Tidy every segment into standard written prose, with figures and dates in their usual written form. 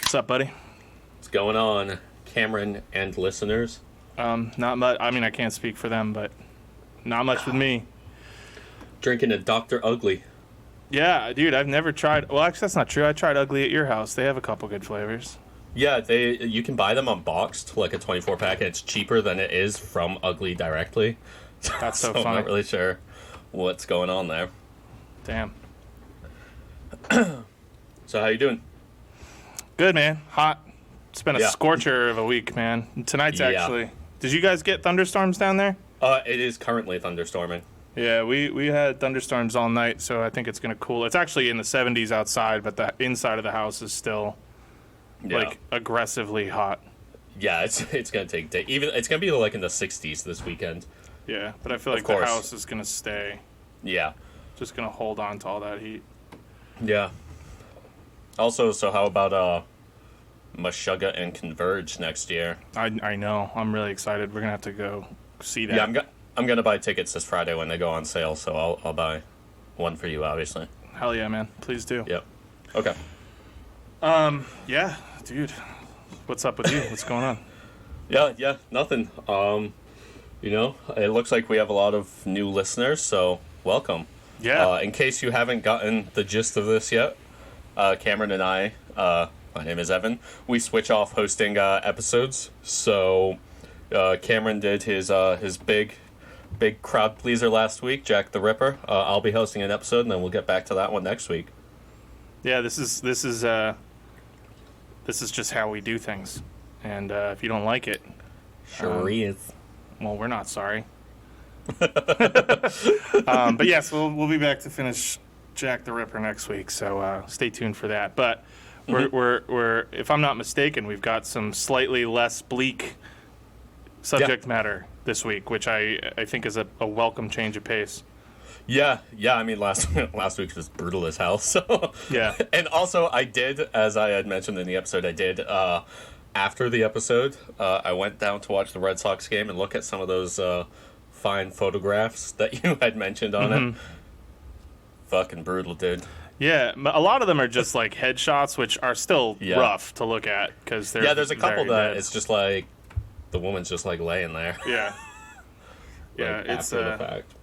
What's up, buddy? What's going on, Cameron and listeners? Not much. I mean, I can't speak for them, but not much with me. Drinking a Dr. Ugly. Yeah, dude, I've never tried. Well, actually, that's not true. I tried Ugly at your house. They have a couple good flavors. Yeah, you can buy them unboxed, like a 24-pack, and it's cheaper than it is from Ugly directly. That's so I'm funny. not really sure what's going on there. Damn. So how you doing? Good, man. Hot. It's been a scorcher of a week, man. Tonight's actually... Did you guys get thunderstorms down there? It is currently thunderstorming. Yeah, we had thunderstorms all night, so I think it's going to cool. It's actually in the 70s outside, but the inside of the house is still, like, aggressively hot. Yeah, it's going to take day. Even it's going to be, like, in the 60s this weekend. Yeah, but I feel like the house is going to stay. Yeah. Just going to hold on to all that heat. Yeah. Also, so how about Meshuggah and Converge next year? I know. I'm really excited. We're going to have to go see that. Yeah, I'm going to buy tickets this Friday when they go on sale, so I'll buy one for you, obviously. Hell yeah, man. Please do. Yep. Okay. Yeah, dude. What's up with you? What's going on? Yeah, nothing. It looks like we have a lot of new listeners, so welcome. Yeah. In case you haven't gotten the gist of this yet, Cameron and I, my name is Evan, we switch off hosting episodes. So Cameron did his big crowd pleaser last week, Jack the Ripper. I'll be hosting an episode, and then we'll get back to that one next week. Yeah, this is just how we do things, and if you don't like it, sure is. Well, we're not sorry. But yes, we'll be back to finish Jack the Ripper next week, so stay tuned for that. But we're if I'm not mistaken, we've got some slightly less bleak subject matter this week, which I think is a welcome change of pace. Yeah. I mean, last week was brutal as hell. So yeah, and also I did, as I had mentioned in the episode, after the episode, I went down to watch the Red Sox game and look at some of those fine photographs that you had mentioned on it. Fucking brutal, dude. Yeah, a lot of them are just like headshots, which are still rough to look at because they're there's a couple that dead. It's just like the woman's just like laying there. Yeah, yeah, like, it's after the fact.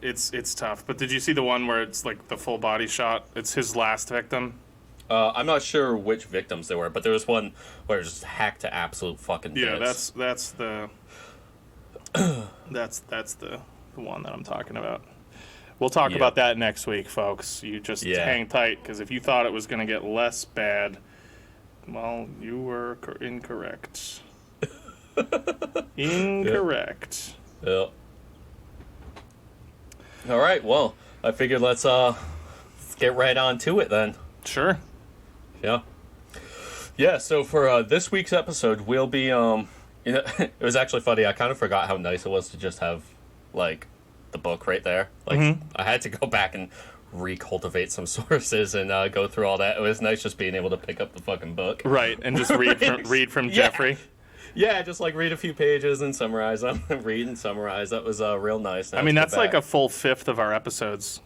It's tough. But did you see the one where it's like the full body shot? It's his last victim. I'm not sure which victims they were, but there was one where it was just hacked to absolute fucking bits. Yeah, that's the that's the one that I'm talking about. We'll talk about that next week, folks. You just hang tight, because if you thought it was going to get less bad, well, you were incorrect. Incorrect. Yeah. All right, well, I figured let's get right on to it then. Sure. Yeah, so for this week's episode, we'll be, it was actually funny. I kind of forgot how nice it was to just have, like, the book right there. Like, I had to go back and recultivate some sources and go through all that. It was nice just being able to pick up the fucking book. Right, and just read from Jeffrey. Yeah, just, like, read a few pages and summarize them. Read and summarize. That was real nice. I mean, that's like a full fifth of our episodes.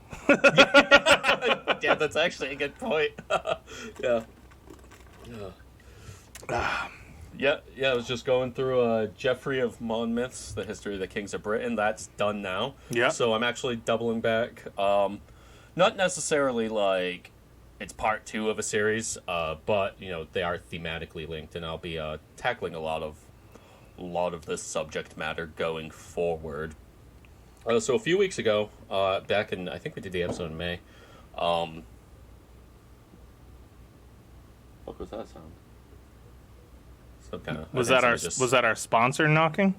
Yeah, that's actually a good point. Yeah. I was just going through Geoffrey of Monmouth's The History of the Kings of Britain. That's done now. Yeah. So I'm actually doubling back. Not necessarily like it's part 2 of a series, but they are thematically linked, and I'll be tackling a lot of this subject matter going forward. So a few weeks ago, back in, I think we did the episode in May. What was that sound? Was that our sponsor knocking?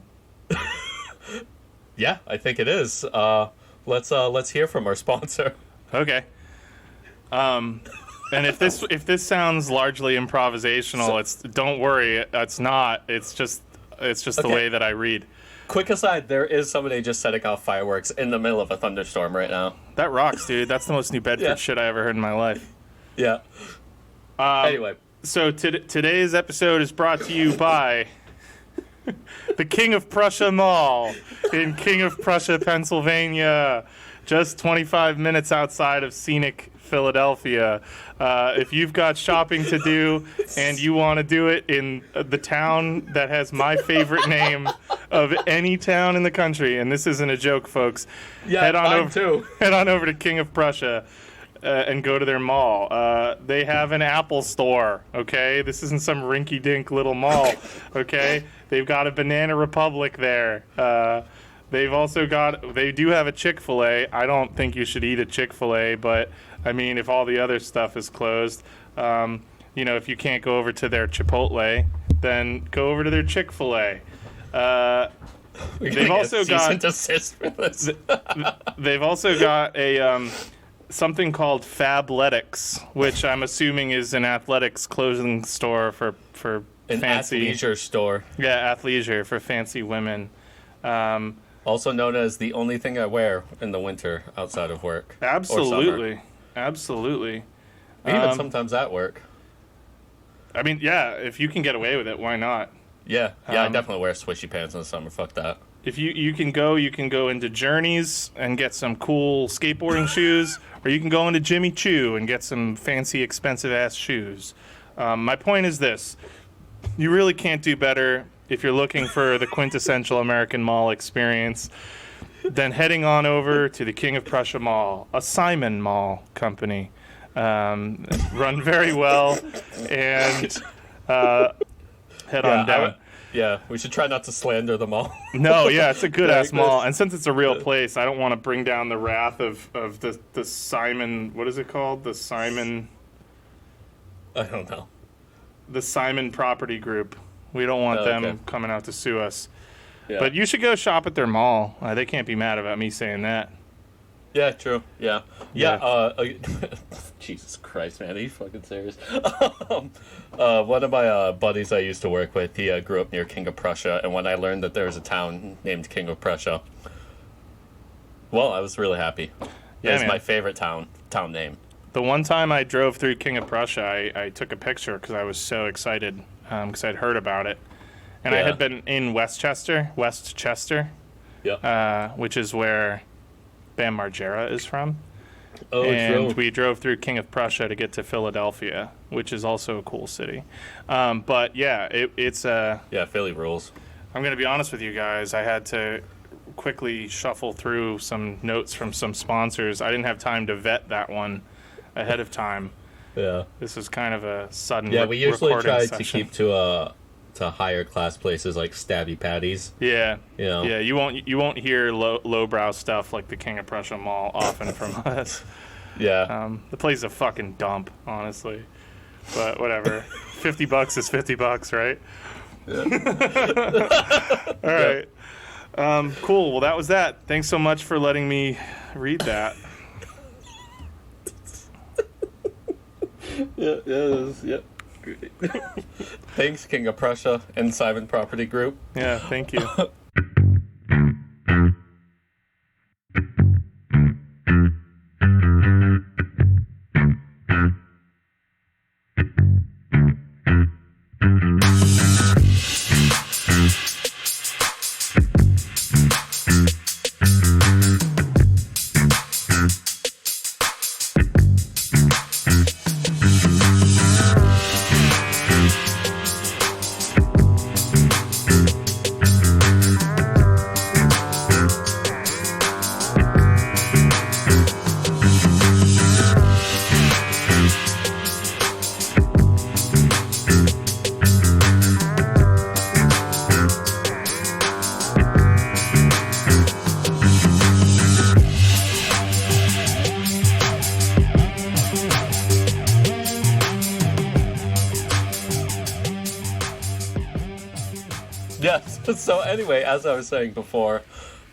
Yeah, I think it is. Let's hear from our sponsor. Okay. And if this sounds largely improvisational, don't worry, it's not. It's just the way that I read. Quick aside, there is somebody just setting off fireworks in the middle of a thunderstorm right now. That rocks, dude. That's the most New Bedford shit I ever heard in my life. Yeah. Anyway. So today's episode is brought to you by the King of Prussia Mall in King of Prussia, Pennsylvania. Just 25 minutes outside of scenic Philadelphia. If you've got shopping to do and you want to do it in the town that has my favorite name of any town in the country, and this isn't a joke, folks, head on over to King of Prussia. And go to their mall. They have an Apple store, okay? This isn't some rinky-dink little mall, okay? They've got a Banana Republic there. They do have a Chick-fil-A. I don't think you should eat a Chick-fil-A, but, I mean, if all the other stuff is closed, if you can't go over to their Chipotle, then go over to their Chick-fil-A. They've also got a... something called Fabletics, which I'm assuming is an athletics clothing store for an fancy... athleisure store. Yeah, athleisure for fancy women. Also known as the only thing I wear in the winter outside of work. Absolutely. Absolutely. Even sometimes at work. I mean, yeah, if you can get away with it, why not? Yeah, I definitely wear swishy pants in the summer. Fuck that. If you can go into Journeys and get some cool skateboarding shoes, or you can go into Jimmy Choo and get some fancy, expensive-ass shoes. My point is this. You really can't do better if you're looking for the quintessential American mall experience than heading on over to the King of Prussia Mall, a Simon Mall company. Run very well, and head on down. Yeah, we should try not to slander them all. No, yeah, it's a good-ass mall. And since it's a real place, I don't want to bring down the wrath of the Simon... What is it called? The Simon... I don't know. The Simon Property Group. We don't want them coming out to sue us. Yeah. But you should go shop at their mall. They can't be mad about me saying that. Yeah, true. Yeah. Jesus Christ, man. Are you fucking serious? One of my buddies I used to work with, he grew up near King of Prussia, and when I learned that there was a town named King of Prussia, well, I was really happy. Yeah, it's my favorite town name. The one time I drove through King of Prussia, I took a picture because I was so excited because I'd heard about it. And I had been in Westchester, which is where Bam Margera is from. Oh, and true. we drove through King of Prussia to get to Philadelphia, which is also a cool city. But yeah, it's Philly rules. I'm going to be honest with you guys. I had to quickly shuffle through some notes from some sponsors. I didn't have time to vet that one ahead of time. Yeah. This is kind of a sudden we usually try session. to keep to higher class places like Stabby Patties. Yeah. You know? Yeah, you won't hear lowbrow stuff like the King of Prussia Mall often from us. Yeah. The place is a fucking dump, honestly. But whatever. $50 is $50, right? Yeah. All right. Cool. Well, that was that. Thanks so much for letting me read that. Yeah. Thanks, King of Prussia and Simon Property Group. Yeah, thank you. Yes. So anyway, as I was saying before,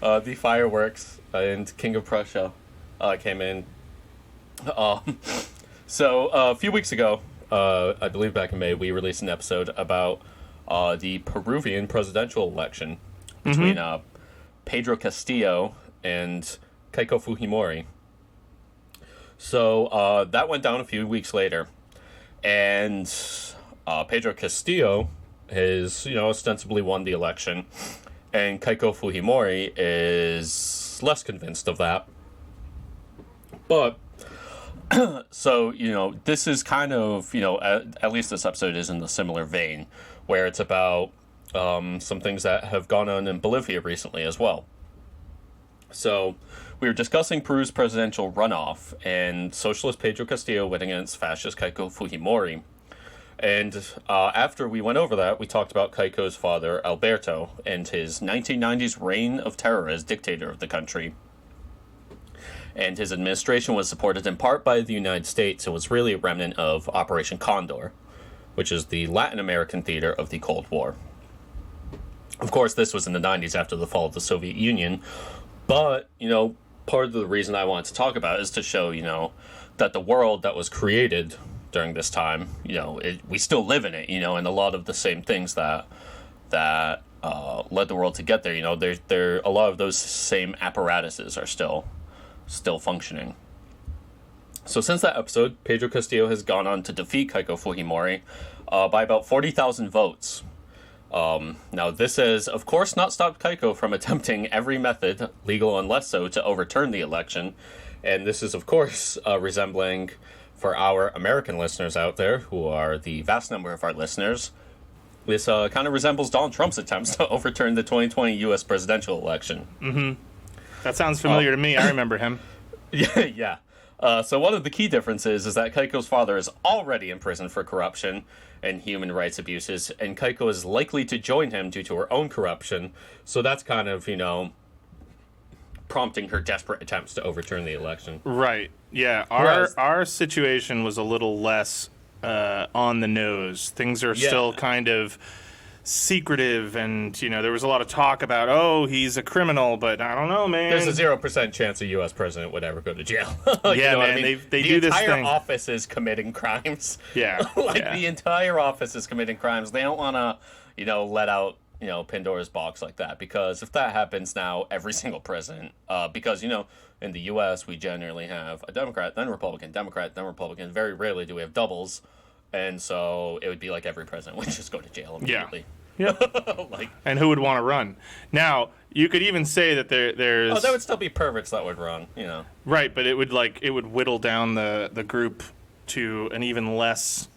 the fireworks and King of Prussia came in. So a few weeks ago, I believe back in May, we released an episode about the Peruvian presidential election between Pedro Castillo and Keiko Fujimori. So that went down a few weeks later, and Pedro Castillo has, ostensibly won the election, and Keiko Fujimori is less convinced of that. But So, this is kind of, at least this episode is in a similar vein, where it's about some things that have gone on in Bolivia recently as well. So, we were discussing Peru's presidential runoff and socialist Pedro Castillo winning against fascist Keiko Fujimori. And after we went over that, we talked about Keiko's father, Alberto, and his 1990s reign of terror as dictator of the country. And his administration was supported in part by the United States. It was really a remnant of Operation Condor, which is the Latin American theater of the Cold War. Of course, this was in the 90s after the fall of the Soviet Union. But, part of the reason I wanted to talk about it is to show, that the world that was created during this time, we still live in it, and a lot of the same things that led the world to get there, a lot of those same apparatuses are still functioning. So since that episode, Pedro Castillo has gone on to defeat Keiko Fujimori by about 40,000 votes. Now, this has, of course, not stopped Keiko from attempting every method, legal and less so, to overturn the election. And this is, of course, resembling, for our American listeners out there, who are the vast number of our listeners, this kind of resembles Donald Trump's attempts to overturn the 2020 U.S. presidential election. Mm-hmm. That sounds familiar to me. I remember him. Yeah. So one of the key differences is that Keiko's father is already in prison for corruption and human rights abuses, and Keiko is likely to join him due to her own corruption. So that's kind of, prompting her desperate attempts to overturn the election. Right. Yeah. Our situation was a little less on the nose. Things are still kind of secretive, and there was a lot of talk about, he's a criminal, but I don't know, man. There's a 0% chance a U.S. president would ever go to jail. Yeah, man. I mean? They do this thing. The entire office is committing crimes. Yeah. The entire office is committing crimes. They don't want to, let out, Pandora's box like that, because if that happens now, every single president, because, in the U.S. we generally have a Democrat, then Republican, Democrat, then Republican. Very rarely do we have doubles. And so it would be like every president would just go to jail immediately. Yeah. And who would want to run? Now, you could even say that there's... there would still be perverts that would run, Right, but it would whittle down the group to an even less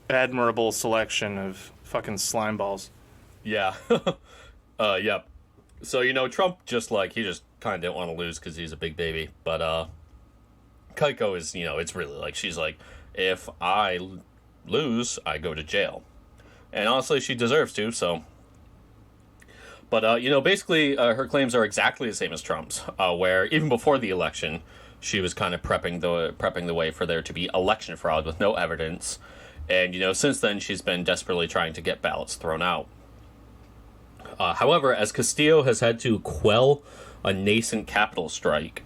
admirable selection of fucking slime balls. Yeah. Yep. So, Trump just he just kind of didn't want to lose because he's a big baby. But Keiko is, it's really she's like, if I lose, I go to jail. And honestly, she deserves to, so. But, basically, her claims are exactly the same as Trump's, where even before the election, she was kind of prepping the way for there to be election fraud with no evidence. And, since then, she's been desperately trying to get ballots thrown out. However, as Castillo has had to quell a nascent capital strike,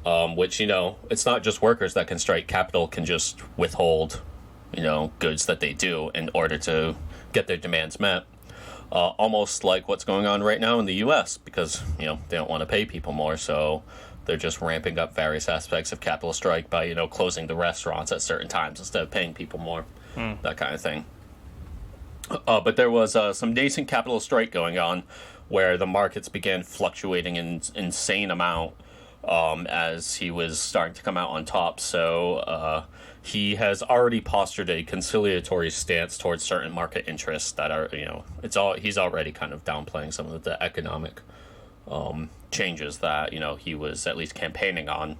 which, it's not just workers that can strike. Capital can just withhold, goods that they do in order to get their demands met. Almost like what's going on right now in the U.S. because, they don't want to pay people more, so they're just ramping up various aspects of capital strike by, closing the restaurants at certain times instead of paying people more, that kind of thing. But there was some nascent capital strike going on where the markets began fluctuating in insane amount as he was starting to come out on top. So he has already postured a conciliatory stance towards certain market interests that are, he's already kind of downplaying some of the economic changes that, he was at least campaigning on.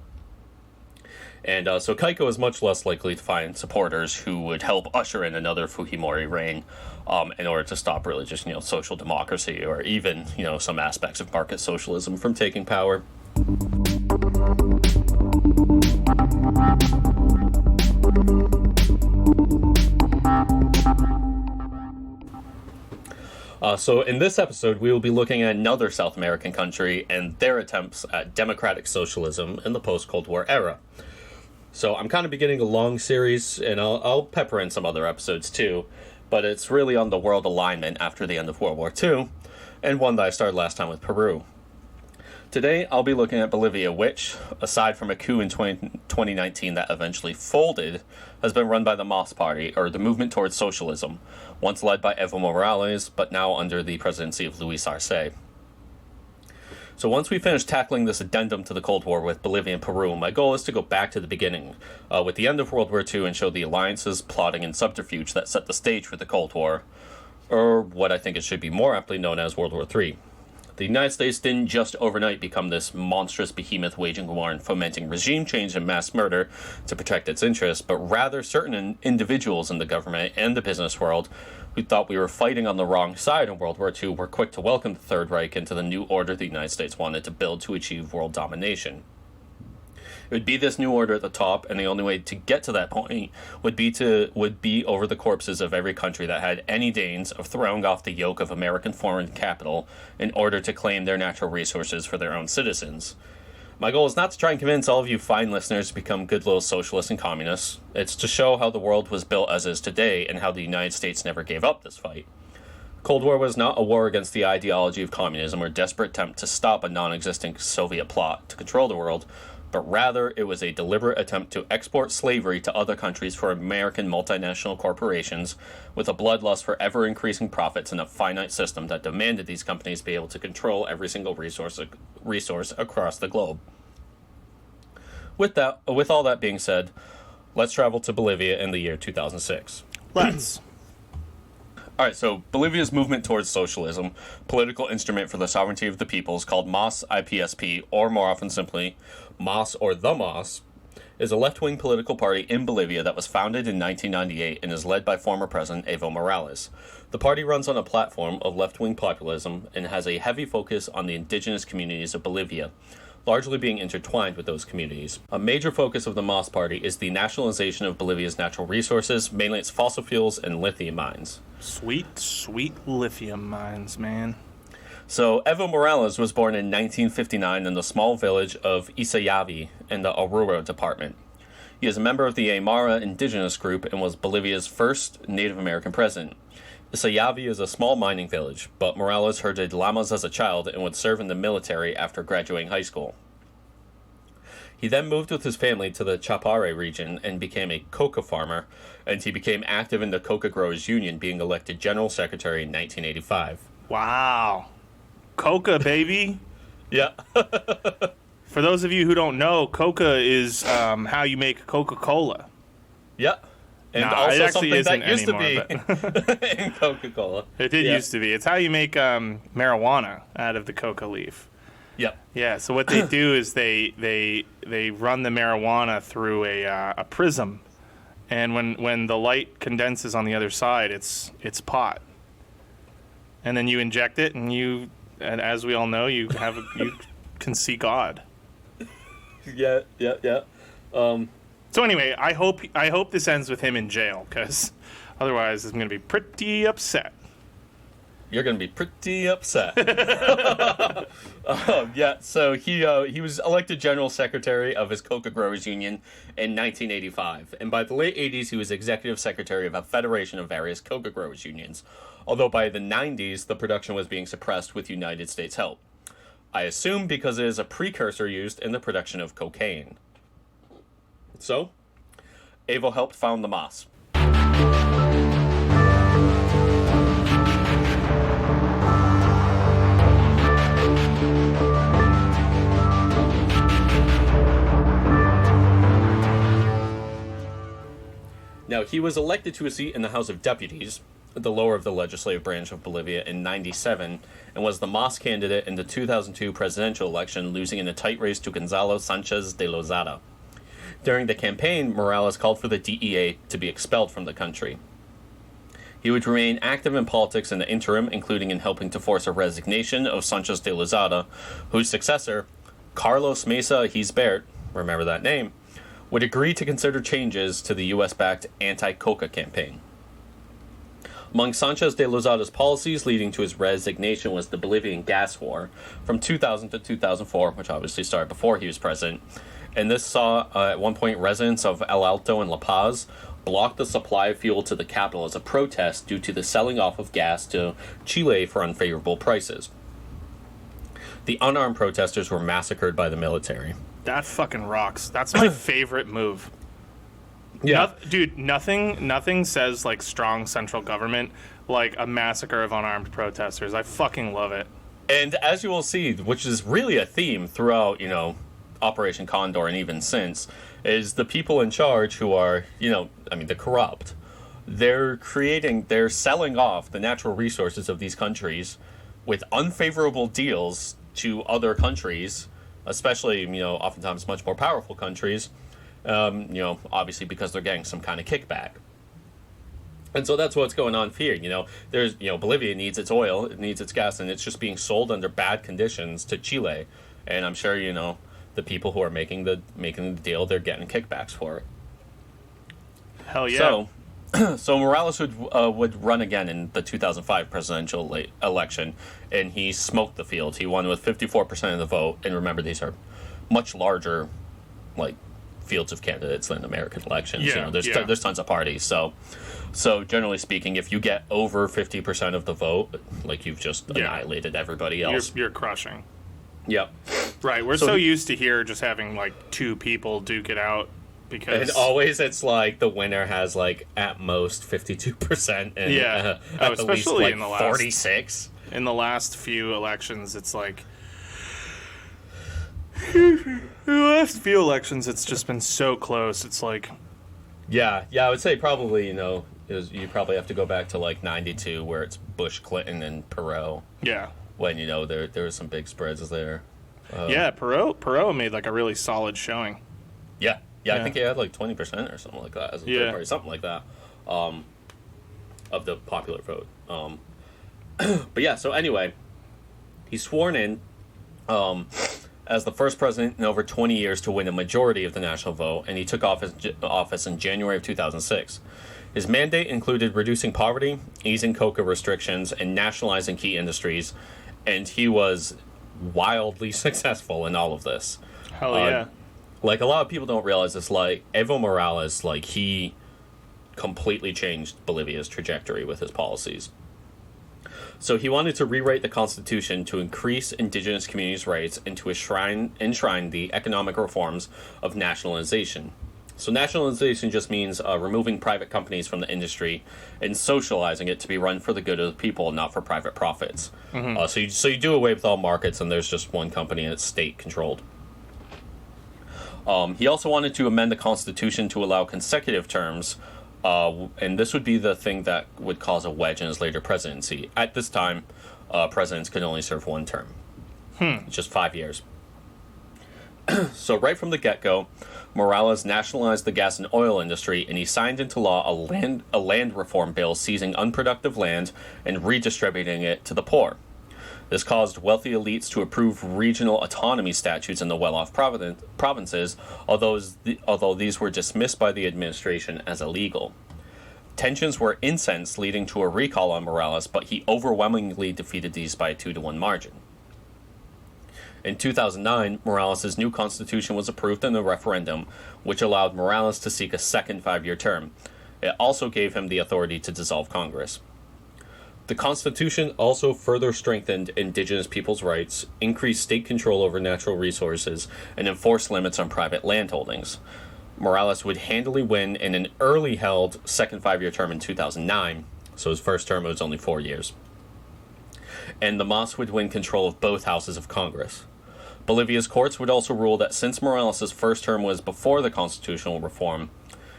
And so Keiko is much less likely to find supporters who would help usher in another Fujimori reign in order to stop really just, social democracy or even, some aspects of market socialism from taking power. So in this episode, we will be looking at another South American country and their attempts at democratic socialism in the post-Cold War era. So I'm kind of beginning a long series, and I'll pepper in some other episodes too, but it's really on the world alignment after the end of World War II, and one that I started last time with Peru. Today, I'll be looking at Bolivia, which, aside from a coup in 2019 that eventually folded, has been run by the MAS Party, or the Movement Towards Socialism, once led by Evo Morales, but now under the presidency of Luis Arce. So once we finish tackling this addendum to the Cold War with Bolivia and Peru, my goal is to go back to the beginning, with the end of World War II, and show the alliances, plotting, and subterfuge that set the stage for the Cold War, or what I think it should be more aptly known as World War III. The United States didn't just overnight become this monstrous behemoth waging war and fomenting regime change and mass murder to protect its interests, but rather certain individuals in the government and the business world who thought we were fighting on the wrong side in World War II were quick to welcome the Third Reich into the new order the United States wanted to build to achieve world domination. It would be this new order at the top, and the only way to get to that point would be over the corpses of every country that had any Danes of throwing off the yoke of American foreign capital in order to claim their natural resources for their own citizens. My goal is not to try and convince all of you fine listeners to become good little socialists and communists. It's to show how the world was built as is today and how the United States never gave up this fight. Cold War was not a war against the ideology of communism or a desperate attempt to stop a non-existent Soviet plot to control the world, but rather it was a deliberate attempt to export slavery to other countries for American multinational corporations with a bloodlust for ever-increasing profits in a finite system that demanded these companies be able to control every single resource across the globe. With all that being said, let's travel to Bolivia in the year 2006. Let's. All right, so Bolivia's movement towards socialism, political instrument for the sovereignty of the peoples called MAS IPSP, or more often simply MAS or the MAS, is a left-wing political party in Bolivia that was founded in 1998 and is led by former President Evo Morales. The party runs on a platform of left-wing populism and has a heavy focus on the indigenous communities of Bolivia, largely being intertwined with those communities. A major focus of the MAS party is the nationalization of Bolivia's natural resources, mainly its fossil fuels and lithium mines. Sweet, sweet lithium mines, man. So, Evo Morales was born in 1959 in the small village of Isayavi in the Oruro department. He is a member of the Aymara indigenous group and was Bolivia's first Native American president. Isayavi is a small mining village, but Morales herded llamas as a child and would serve in the military after graduating high school. He then moved with his family to the Chapare region and became a coca farmer, and he became active in the Coca Growers Union, being elected general secretary in 1985. Wow. Coca, baby. Yeah. For those of you who don't know, coca is how you make Coca-Cola. Yeah. And Nah, also it actually something that isn't used anymore, to be in Coca-Cola. It did Yeah. used to be. It's how you make marijuana out of the coca leaf. Yep. Yeah, so what they do is they run the marijuana through a prism, and when the light condenses on the other side, it's pot. And then you inject it, and as we all know, you can see God. Yeah. So anyway, I hope this ends with him in jail, because otherwise I'm going to be pretty upset. You're going to be pretty upset. So he was elected general secretary of his Coca Growers Union in 1985, and by the late 80s he was executive secretary of a federation of various Coca Growers Unions, although by the 90s the production was being suppressed with United States help. I assume because it is a precursor used in the production of cocaine. So, Evo helped found the MAS. Now, he was elected to a seat in the House of Deputies, the lower of the legislative branch of Bolivia, in 1997, and was the MAS candidate in the 2002 presidential election, losing in a tight race to Gonzalo Sanchez de Lozada. During the campaign, Morales called for the DEA to be expelled from the country. He would remain active in politics in the interim, including in helping to force a resignation of Sanchez de Lozada, whose successor, Carlos Mesa Gisbert, remember that name, would agree to consider changes to the U.S.-backed anti-coca campaign. Among Sanchez de Lozada's policies leading to his resignation was the Bolivian gas war from 2000 to 2004, which obviously started before he was president, and this saw, at one point, residents of El Alto and La Paz block the supply of fuel to the capital as a protest due to the selling off of gas to Chile for unfavorable prices. The unarmed protesters were massacred by the military. That fucking rocks. That's my favorite move. Yeah. Dude, nothing says like strong central government like a massacre of unarmed protesters. I fucking love it. And as you will see, which is really a theme throughout, Operation Condor and even since, is the people in charge who are, the corrupt. They're selling off the natural resources of these countries with unfavorable deals to other countries, especially, oftentimes much more powerful countries, obviously because they're getting some kind of kickback. And so that's what's going on here. There's, Bolivia needs its oil, it needs its gas, and it's just being sold under bad conditions to Chile. And I'm sure, the people who are making the deal, they're getting kickbacks for it. Hell yeah. So Morales would run again in the 2005 presidential election, and he smoked the field. He won with 54% of the vote. And remember, these are much larger, fields of candidates than American elections. Yeah, There's tons of parties. So generally speaking, if you get over 50% of the vote, you've just annihilated everybody else. You're crushing. Yep. Right. We're so used to here just having two people duke it out because. And always it's the winner has at most 52% and at the especially least in the last 46. In the last few elections, it's in the last few elections, it's just been so close. It's Yeah, I would say probably, you probably have to go back to 92 where it's Bush, Clinton, and Perot. Yeah. When, there were some big spreads there. Perot made a really solid showing. Yeah, I think he had 20% or something like that as a third party, something like that, of the popular vote. But yeah, so anyway, he's sworn in as the first president in over 20 years to win a majority of the national vote, and he took office in January of 2006. His mandate included reducing poverty, easing coca restrictions, and nationalizing key industries, and he was wildly successful in all of this. Hell yeah. A lot of people don't realize this, Evo Morales, he completely changed Bolivia's trajectory with his policies. So he wanted to rewrite the Constitution to increase indigenous communities' rights and to enshrine the economic reforms of nationalization. So nationalization just means removing private companies from the industry and socializing it to be run for the good of the people, not for private profits. Mm-hmm. So you do away with all markets, and there's just one company, and it's state-controlled. He also wanted to amend the Constitution to allow consecutive terms, and this would be the thing that would cause a wedge in his later presidency. At this time, presidents could only serve one term. Just 5 years. So right from the get-go, Morales nationalized the gas and oil industry, and he signed into law a land reform bill seizing unproductive land and redistributing it to the poor. This caused wealthy elites to approve regional autonomy statutes in the well-off provinces, although these were dismissed by the administration as illegal. Tensions were intense, leading to a recall on Morales, but he overwhelmingly defeated these by a 2-1 margin. In 2009, Morales' new constitution was approved in a referendum, which allowed Morales to seek a second 5-year term. It also gave him the authority to dissolve Congress. The Constitution also further strengthened indigenous people's rights, increased state control over natural resources, and enforced limits on private landholdings. Morales would handily win in an early held second 5-year term in 2009, so his first term was only 4 years. And the MAS would win control of both houses of Congress. Bolivia's courts would also rule that since Morales' first term was before the constitutional reform,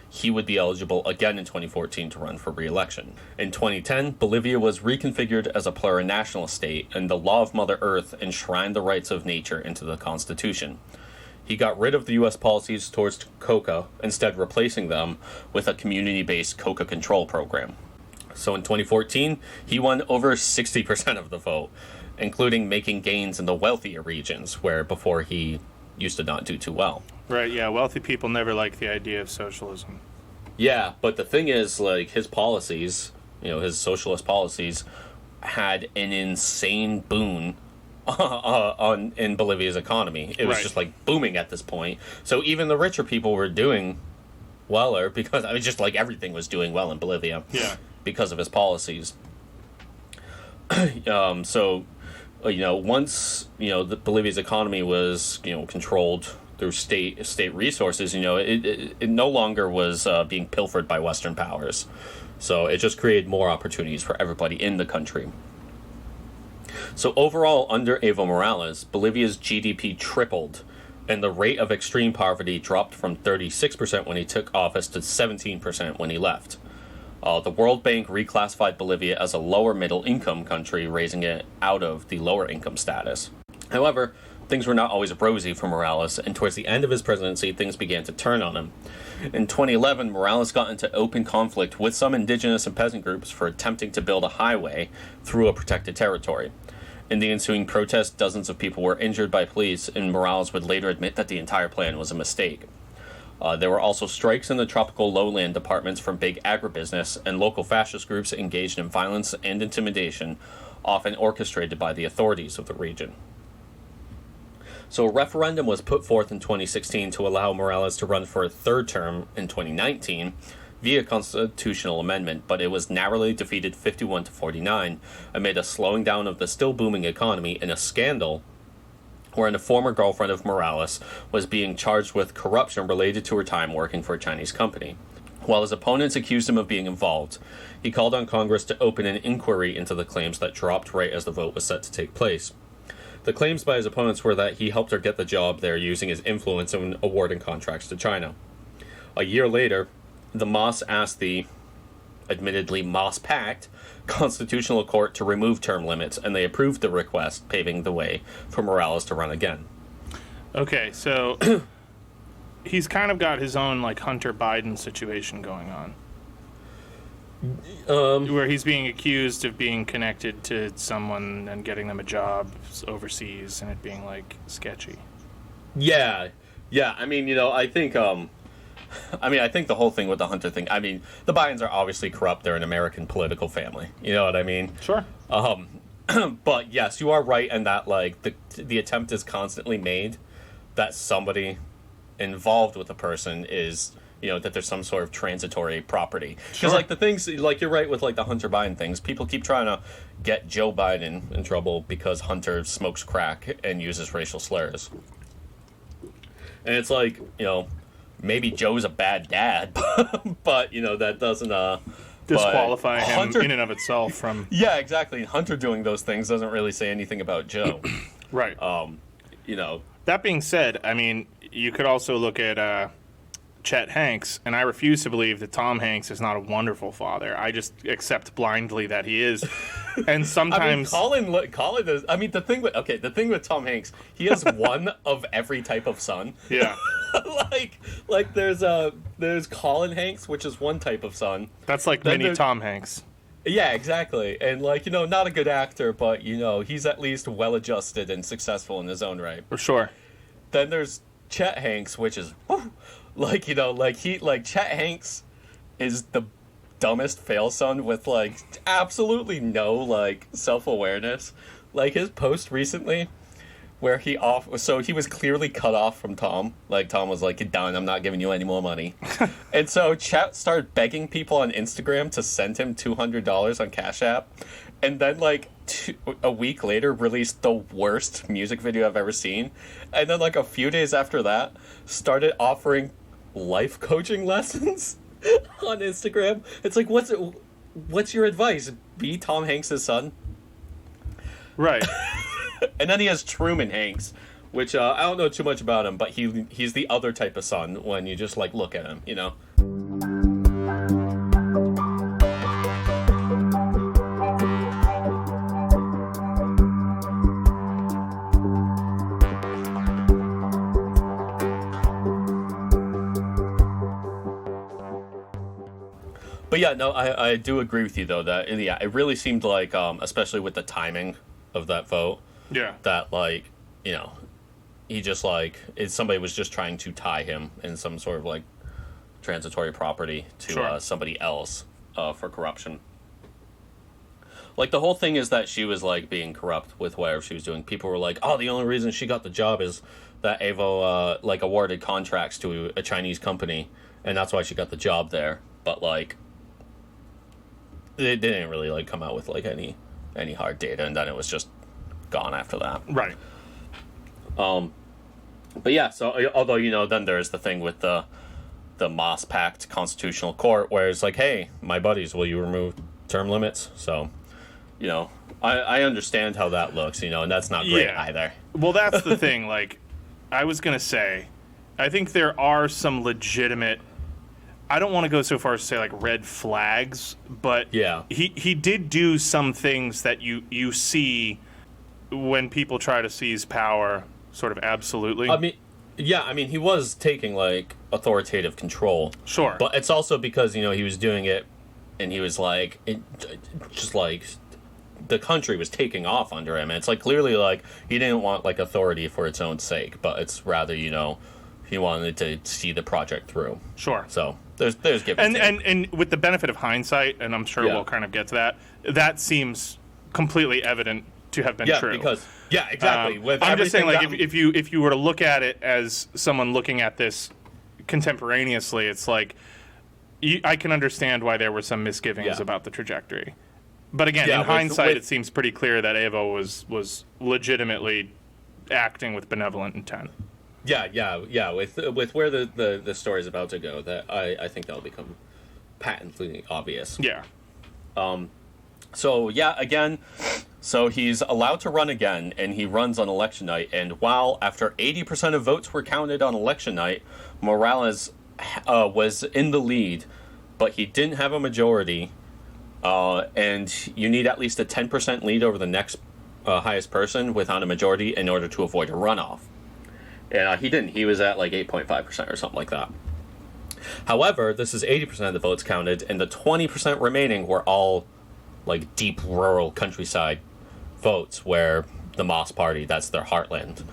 he would be eligible again in 2014 to run for re-election. In 2010, Bolivia was reconfigured as a plurinational state, and the law of Mother Earth enshrined the rights of nature into the Constitution. He got rid of the U.S. policies towards coca, instead replacing them with a community-based coca control program. So in 2014, he won over 60% of the vote, including making gains in the wealthier regions, where before he used to not do too well. Right, yeah, wealthy people never like the idea of socialism. Yeah, but the thing is, his policies, his socialist policies, had an insane boon in Bolivia's economy. It was just booming at this point. So even the richer people were doing weller because everything was doing well in Bolivia. Yeah. Because of his policies. So once Bolivia's economy was controlled through state resources, it no longer was being pilfered by Western powers. So it just created more opportunities for everybody in the country. So overall, under Evo Morales, Bolivia's GDP tripled, and the rate of extreme poverty dropped from 36% when he took office to 17% when he left. The World Bank reclassified Bolivia as a lower middle income country, raising it out of the lower income status. However, things were not always rosy for Morales, and towards the end of his presidency, things began to turn on him. In 2011, Morales got into open conflict with some indigenous and peasant groups for attempting to build a highway through a protected territory. In the ensuing protests, dozens of people were injured by police, and Morales would later admit that the entire plan was a mistake. There were also strikes in the tropical lowland departments from big agribusiness, and local fascist groups engaged in violence and intimidation, often orchestrated by the authorities of the region. So a referendum was put forth in 2016 to allow Morales to run for a third term in 2019 via constitutional amendment, but it was narrowly defeated 51-49 amid a slowing down of the still booming economy and a scandal wherein a former girlfriend of Morales was being charged with corruption related to her time working for a Chinese company. While his opponents accused him of being involved, he called on Congress to open an inquiry into the claims that dropped right as the vote was set to take place. The claims by his opponents were that he helped her get the job there using his influence in awarding contracts to China. A year later, the Moss asked the, admittedly Moss-packed, Constitutional Court to remove term limits, and they approved the request, paving the way for Morales to run again. Okay, so he's kind of got his own, like, Hunter Biden situation going on. Where he's being accused of being connected to someone and getting them a job overseas, and it being, like, sketchy. Yeah. I mean, I think I think the whole thing with the Hunter thing, I mean, the Bidens are obviously corrupt. They're an American political family. You know what I mean? Sure. But yes, you are right in that, like, the attempt is constantly made that somebody involved with a person is, that there's some sort of transitory property. Because, Sure. like, the things, like, you're right with, like, the Hunter Biden things. People keep trying to get Joe Biden in trouble because Hunter smokes crack and uses racial slurs. And it's like, maybe Joe's a bad dad, but, that doesn't, Disqualify him Hunter, in and of itself from... Yeah, exactly. Hunter doing those things doesn't really say anything about Joe. Right. That being said, I mean, you could also look at Chet Hanks, and I refuse to believe that Tom Hanks is not a wonderful father. I just accept blindly that he is. And sometimes... I mean, Colin is... I mean, the thing with Tom Hanks, he has one of every type of son. Yeah. like there's Colin Hanks, which is one type of son. That's like mini Tom Hanks. Yeah, exactly. And, like, not a good actor, but, he's at least well-adjusted and successful in his own right. For sure. Then there's Chet Hanks, which is... Chet Hanks is the dumbest fail son with, like, absolutely no, like, self-awareness. Like, his post recently where he was clearly cut off from Tom. Like, Tom was like, "You're done, I'm not giving you any more money." And so Chet started begging people on Instagram to send him $200 on Cash App. And then, like, a week later, released the worst music video I've ever seen. And then, like, a few days after that, started offering life coaching lessons on Instagram. It's like, what's your advice? Be Tom Hanks' son? Right. And then he has Truman Hanks, which I don't know too much about him, but he's the other type of son when you just, like, look at him, But yeah, no, I do agree with you, though, that, it really seemed like, especially with the timing of that vote, Yeah. that, like, he just, like, somebody was just trying to tie him in some sort of, like, transitory property to Sure. Somebody else for corruption. Like, the whole thing is that she was, like, being corrupt with whatever she was doing. People were like, oh, the only reason she got the job is that Evo, awarded contracts to a Chinese company, and that's why she got the job there. But, like, they didn't really, like, come out with, like, any hard data, and then it was just gone after that. Right. But yeah, so although, then there's the thing with the Moss Pact Constitutional Court, where it's like, hey, my buddies, will you remove term limits? So, I understand how that looks, and that's not great either. Well, that's the thing. Like, I was going to say, I think there are some legitimate, I don't want to go so far as to say, like, red flags, but he did do some things that you see when people try to seize power, sort of absolutely. I mean, he was taking, like, authoritative control. Sure. But it's also because, he was doing it, and he was, like, just, like, the country was taking off under him. And it's, like, clearly, like, he didn't want, like, authority for its own sake, but it's rather, he wanted to see the project through. Sure. So there's give and take. And with the benefit of hindsight, and I'm sure we'll kind of get to that seems completely evident to have been true. Exactly. I'm just saying, like, if you were to look at it as someone looking at this contemporaneously, it's like I can understand why there were some misgivings about the trajectory. But again, in hindsight, it seems pretty clear that Evo was legitimately acting with benevolent intent. Yeah. With where the story's about to go, that I think that'll become patently obvious. Yeah. So he's allowed to run again, and he runs on election night. And while after 80% of votes were counted on election night, Morales was in the lead, but he didn't have a majority. And you need at least a 10% lead over the next highest person without a majority in order to avoid a runoff. And he didn't. He was at like 8.5% or something like that. However, this is 80% of the votes counted, and the 20% remaining were all like deep rural countryside votes where the Moss Party, that's their heartland.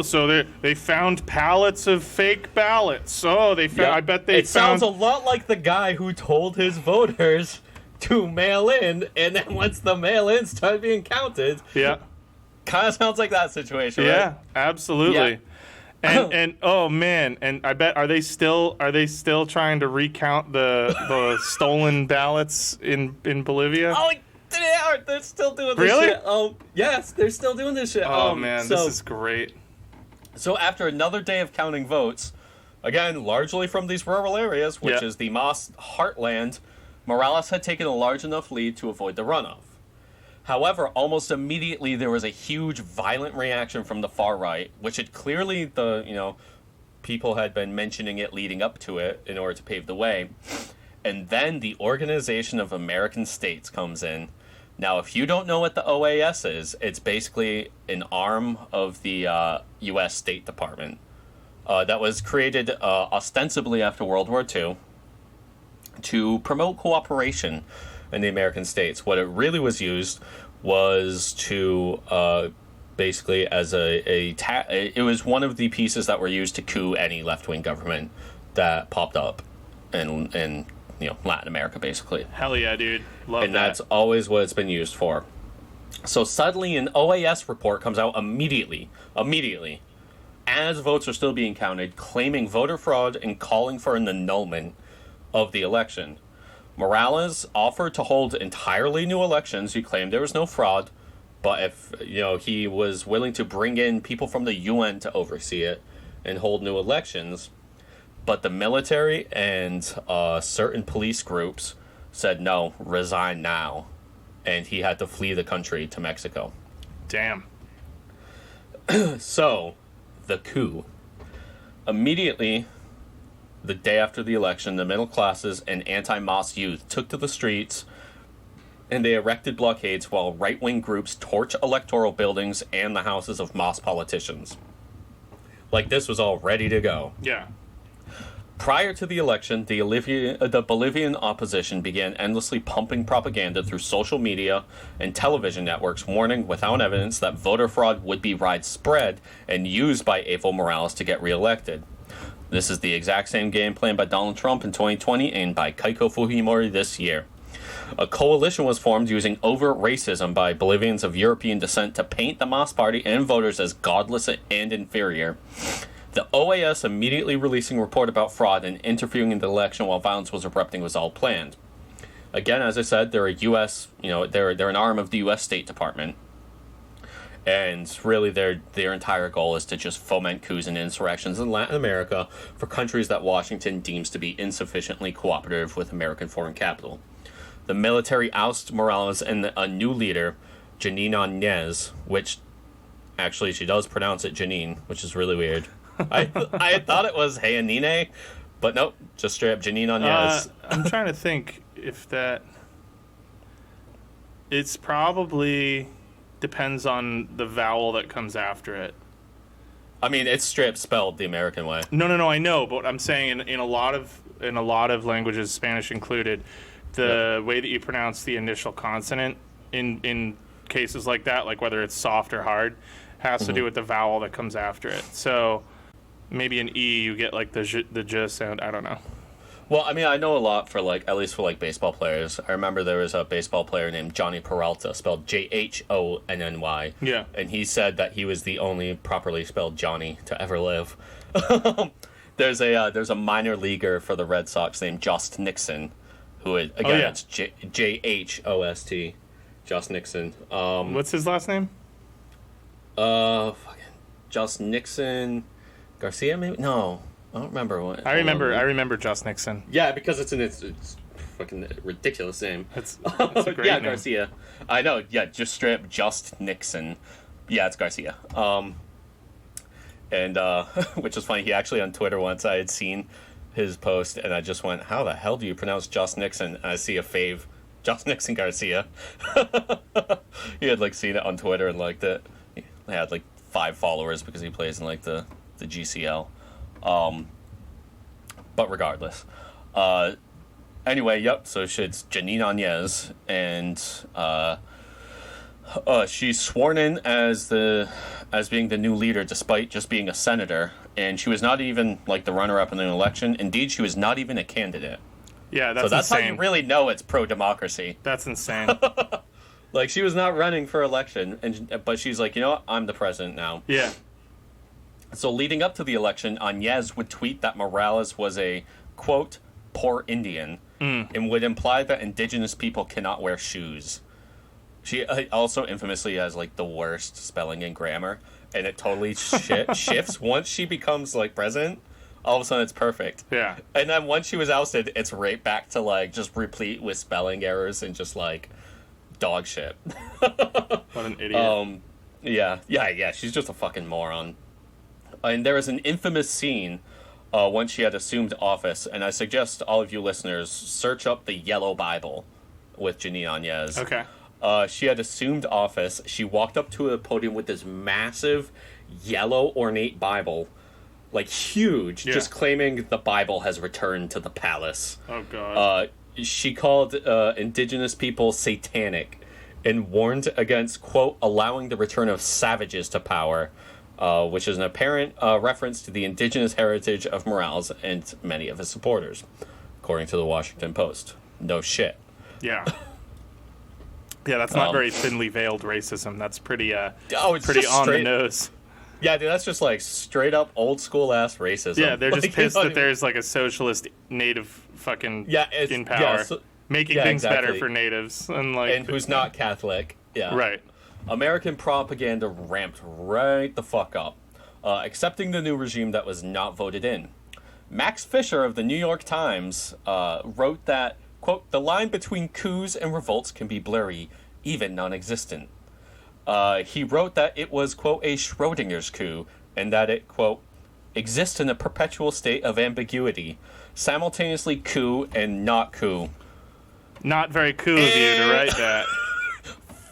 So they found pallets of fake ballots. Oh, they found. I bet they. It sounds a lot like the guy who told his voters to mail in, and then once the mail-ins started being counted, kind of sounds like that situation. Right? Yeah, absolutely. And oh man, and I bet are they still trying to recount the stolen ballots in Bolivia? Oh, they are. They're still doing this really? shit. Oh, yes, they're still doing this shit. Oh man, this is great. So after another day of counting votes, again largely from these rural areas, which is the Moss heartland, Morales had taken a large enough lead to avoid the runoff. However, almost immediately there was a huge violent reaction from the far right, which had clearly people had been mentioning it leading up to it in order to pave the way. And then the Organization of American States comes in. Now, if you don't know what the OAS is, it's basically an arm of the U.S. State Department that was created ostensibly after World War II to promote cooperation in the American states. What it really was used was to basically as it was one of the pieces that were used to coup any left-wing government that popped up in Latin America, basically. Hell yeah, dude. Love that. And that's always what it's been used for. So suddenly an OAS report comes out immediately, as votes are still being counted, claiming voter fraud and calling for an annulment of the election. Morales offered to hold entirely new elections. He claimed there was no fraud, but if he was willing to bring in people from the UN to oversee it and hold new elections. But the military and certain police groups said no, resign now, and he had to flee the country to Mexico. Damn. So, the coup. Immediately, the day after the election, the middle classes and anti-Moss youth took to the streets, and they erected blockades while right-wing groups torch electoral buildings and the houses of Moss politicians. Like, this was all ready to go. Yeah. Prior to the election, the Bolivian opposition began endlessly pumping propaganda through social media and television networks, warning without evidence that voter fraud would be widespread and used by Evo Morales to get reelected. This is the exact same game plan by Donald Trump in 2020 and by Keiko Fujimori this year. A coalition was formed using overt racism by Bolivians of European descent to paint the Mas Party and voters as godless and inferior. The OAS immediately releasing a report about fraud and interfering in the election while violence was erupting was all planned. Again, as I said, they're a U.S., they're an arm of the U.S. State Department. And really their entire goal is to just foment coups and insurrections in Latin America for countries that Washington deems to be insufficiently cooperative with American foreign capital. The military oust Morales and a new leader, Janine Áñez, which actually she does pronounce it Janine, which is really weird. I thought it was Janine, but nope, just straight up Janine Áñez. I'm trying to think if that... It's probably depends on the vowel that comes after it. I mean, it's straight up spelled the American way. No, I know, but I'm saying in a lot of languages, Spanish included, the way that you pronounce the initial consonant in cases like that, like whether it's soft or hard, has to do with the vowel that comes after it. So maybe an E, you get like the j sound. I don't know. Well, I mean, I know a lot for like, at least for like baseball players. I remember there was a baseball player named Johnny Peralta, spelled Jhonny. Yeah. And he said that he was the only properly spelled Johnny to ever live. There's a minor leaguer for the Red Sox named Jost Nixon, who is, again, it's Jhost, Jost Nixon. What's his last name? Fucking Jost Nixon Garcia, maybe? No. I don't remember what. I remember Jost Nixon. Yeah, because it's fucking ridiculous name. It's a great name. Garcia. I know. Yeah, just straight up Jost Nixon. Yeah, it's Garcia. And which is funny. He actually on Twitter once I had seen his post and I just went, "How the hell do you pronounce Jost Nixon?" And I see a fave, Jost Nixon Garcia. He had like seen it on Twitter and liked it. He had like 5 followers because he plays in like the GCL. But regardless, anyway, yep. So it's Janine Áñez, and she's sworn in as being the new leader, despite just being a senator. And she was not even like the runner-up in the election. Indeed, she was not even a candidate. Yeah, that's insane. How you really know it's pro-democracy. That's insane. Like she was not running for election, but she's like, you know what? I'm the president now. Yeah. So leading up to the election, Áñez would tweet that Morales was a, quote, poor Indian, and would imply that indigenous people cannot wear shoes. She also infamously has, like, the worst spelling and grammar, and it totally shifts. Once she becomes, like, president, all of a sudden it's perfect. Yeah. And then once she was ousted, it's right back to, like, just replete with spelling errors and just, like, dog shit. What an idiot. Yeah, she's just a fucking moron. And there is an infamous scene once she had assumed office, and I suggest all of you listeners search up the Yellow Bible with Janine Áñez. Okay. She had assumed office. She walked up to a podium with this massive yellow ornate Bible, like huge, just claiming the Bible has returned to the palace. Oh, God. She called indigenous people satanic and warned against, quote, allowing the return of savages to power, which is an apparent reference to the indigenous heritage of Morales and many of his supporters, according to the Washington Post. No shit. Yeah. Yeah, that's not very thinly veiled racism. That's pretty it's pretty just on straight, the nose. Yeah, dude, that's just like straight up old school ass racism. Yeah, they're just like, pissed that there's like a socialist native fucking in power. Yeah, making things better for natives and who's not Catholic. Yeah. Right. American propaganda ramped right the fuck up, accepting the new regime that was not voted in. Max Fisher of the New York Times wrote that, quote, the line between coups and revolts can be blurry, even non-existent. He wrote that it was, quote, a Schrodinger's coup, and that it, quote, exists in a perpetual state of ambiguity, simultaneously coup and not coup. Not very cool of you to write that.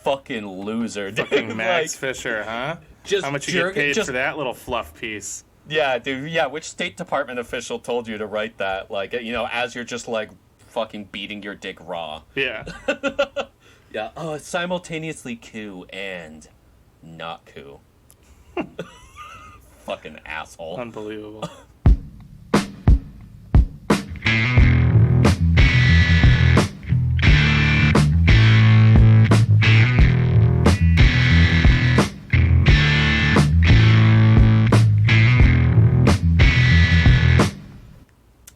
Fucking loser, dude. Fucking Max Fisher, huh? How much you get paid for that little fluff piece? Yeah, dude. Yeah, which State Department official told you to write that? Like, you know, as you're just like fucking beating your dick raw. Yeah. Yeah. Oh, it's simultaneously coup and not coup. Fucking asshole. Unbelievable.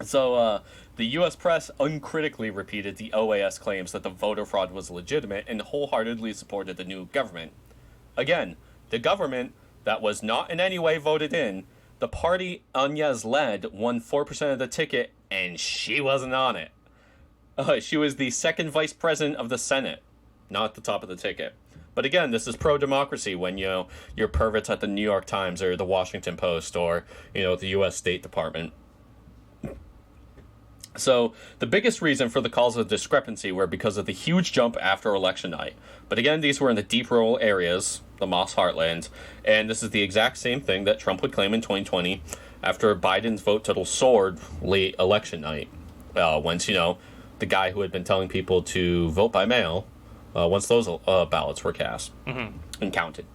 So, the U.S. press uncritically repeated the OAS claims that the voter fraud was legitimate and wholeheartedly supported the new government. Again, the government that was not in any way voted in, the party Áñez led won 4% of the ticket, and she wasn't on it. She was the second vice president of the Senate, not at the top of the ticket. But again, this is pro-democracy when, you're perverts at the New York Times or the Washington Post or, the U.S. State Department. So the biggest reason for the calls of discrepancy were because of the huge jump after election night. But again, these were in the deep rural areas, the Moss Heartland, and this is the exact same thing that Trump would claim in 2020 after Biden's vote total soared late election night. Once, the guy who had been telling people to vote by mail, once those ballots were cast and counted.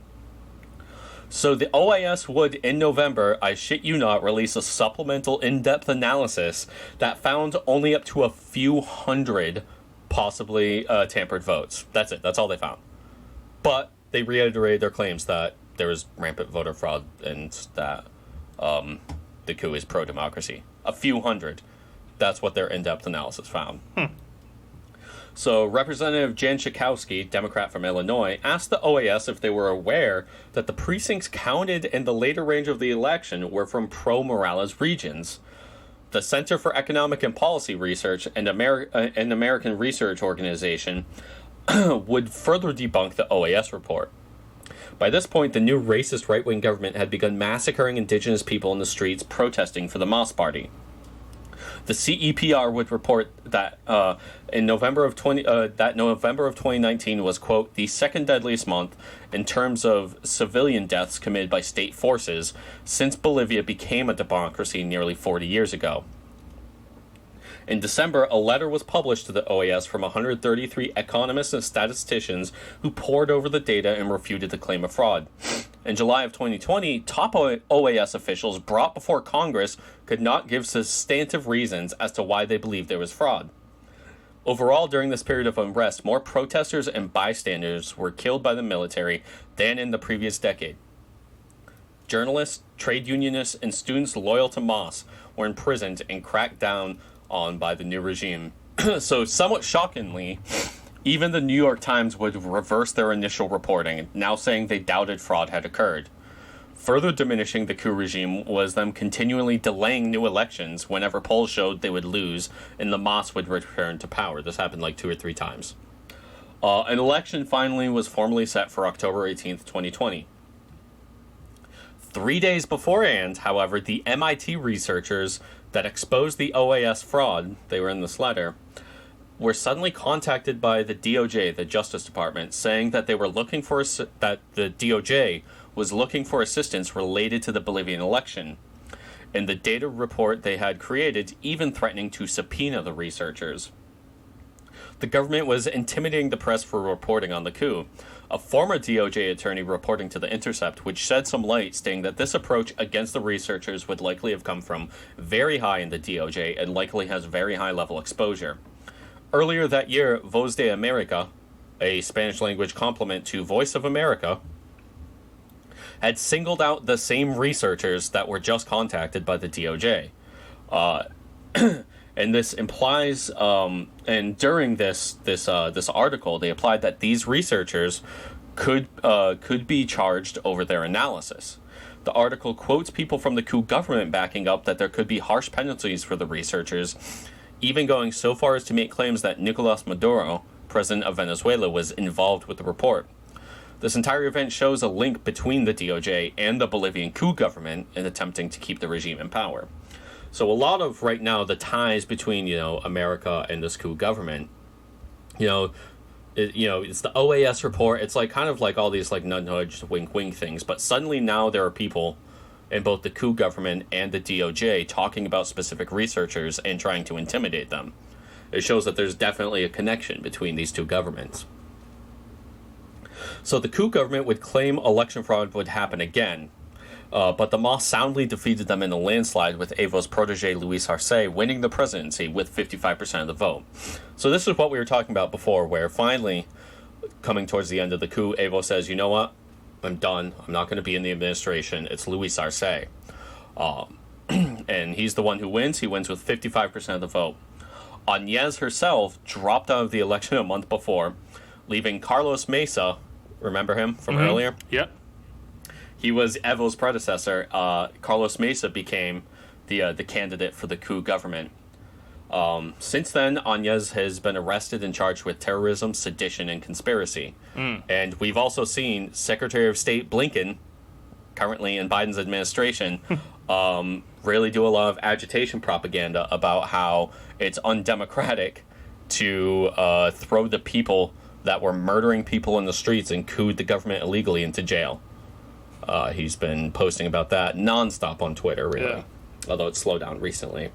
So the OAS would, in November, I shit you not, release a supplemental in-depth analysis that found only up to a few hundred possibly tampered votes. That's it. That's all they found. But they reiterated their claims that there was rampant voter fraud and that the coup is pro-democracy. A few hundred. That's what their in-depth analysis found. So Representative Jan Schakowsky, Democrat from Illinois, asked the OAS if they were aware that the precincts counted in the later range of the election were from pro-Morales regions. The Center for Economic and Policy Research and an American research organization would further debunk the OAS report. By this point, the new racist right-wing government had begun massacring indigenous people in the streets protesting for the Moss Party. The CEPR would report that in November of 2019 was, quote, the second deadliest month in terms of civilian deaths committed by state forces since Bolivia became a democracy nearly 40 years ago. In December, a letter was published to the OAS from 133 economists and statisticians who pored over the data and refuted the claim of fraud. In July of 2020, top OAS officials brought before Congress could not give substantive reasons as to why they believed there was fraud. Overall, during this period of unrest, more protesters and bystanders were killed by the military than in the previous decade. Journalists, trade unionists, and students loyal to Moss were imprisoned and cracked down on by the new regime. So, somewhat shockingly, even the New York Times would reverse their initial reporting, now saying they doubted fraud had occurred. Further diminishing the coup regime was them continually delaying new elections whenever polls showed they would lose and the Moss would return to power. This happened like 2 or 3 times. An election finally was formally set for October 18th, 2020. 3 days beforehand, however, the MIT researchers that exposed the OAS fraud, they were in this letter, were suddenly contacted by the DOJ, the Justice Department, saying that they were looking for that the DOJ was looking for assistance related to the Bolivian election. In the data report they had created, even threatening to subpoena the researchers. The government was intimidating the press for reporting on the coup. A former DOJ attorney reporting to The Intercept would shed some light, stating that this approach against the researchers would likely have come from very high in the DOJ and likely has very high level exposure. Earlier that year, Voz de America, a Spanish-language complement to Voice of America, had singled out the same researchers that were just contacted by the DOJ. And this implies, and during this article, they implied that these researchers could be charged over their analysis. The article quotes people from the coup government backing up that there could be harsh penalties for the researchers, even going so far as to make claims that Nicolas Maduro, president of Venezuela, was involved with the report. This entire event shows a link between the DOJ and the Bolivian coup government in attempting to keep the regime in power. So a lot of, right now, the ties between, America and this coup government, it's the OAS report. It's like kind of like all these like nudge, wink things. But suddenly now there are people in both the coup government and the DOJ talking about specific researchers and trying to intimidate them. It shows that there's definitely a connection between these two governments. So the coup government would claim election fraud would happen again. But the Moss soundly defeated them in a landslide, with Evo's protege Luis Arce winning the presidency with 55% of the vote. So this is what we were talking about before, where finally, coming towards the end of the coup, Evo says, you know what? I'm done. I'm not going to be in the administration. It's Luis Arce. And he's the one who wins. He wins with 55% of the vote. Añez herself dropped out of the election a month before, leaving Carlos Mesa, remember him from earlier? Yep. He was Evo's predecessor. Carlos Mesa became the candidate for the coup government. Since then, Áñez has been arrested and charged with terrorism, sedition, and conspiracy. And we've also seen Secretary of State Blinken, currently in Biden's administration, really do a lot of agitation propaganda about how it's undemocratic to throw the people that were murdering people in the streets and cooed the government illegally into jail. He's been posting about that nonstop on Twitter, really, although it's slowed down recently.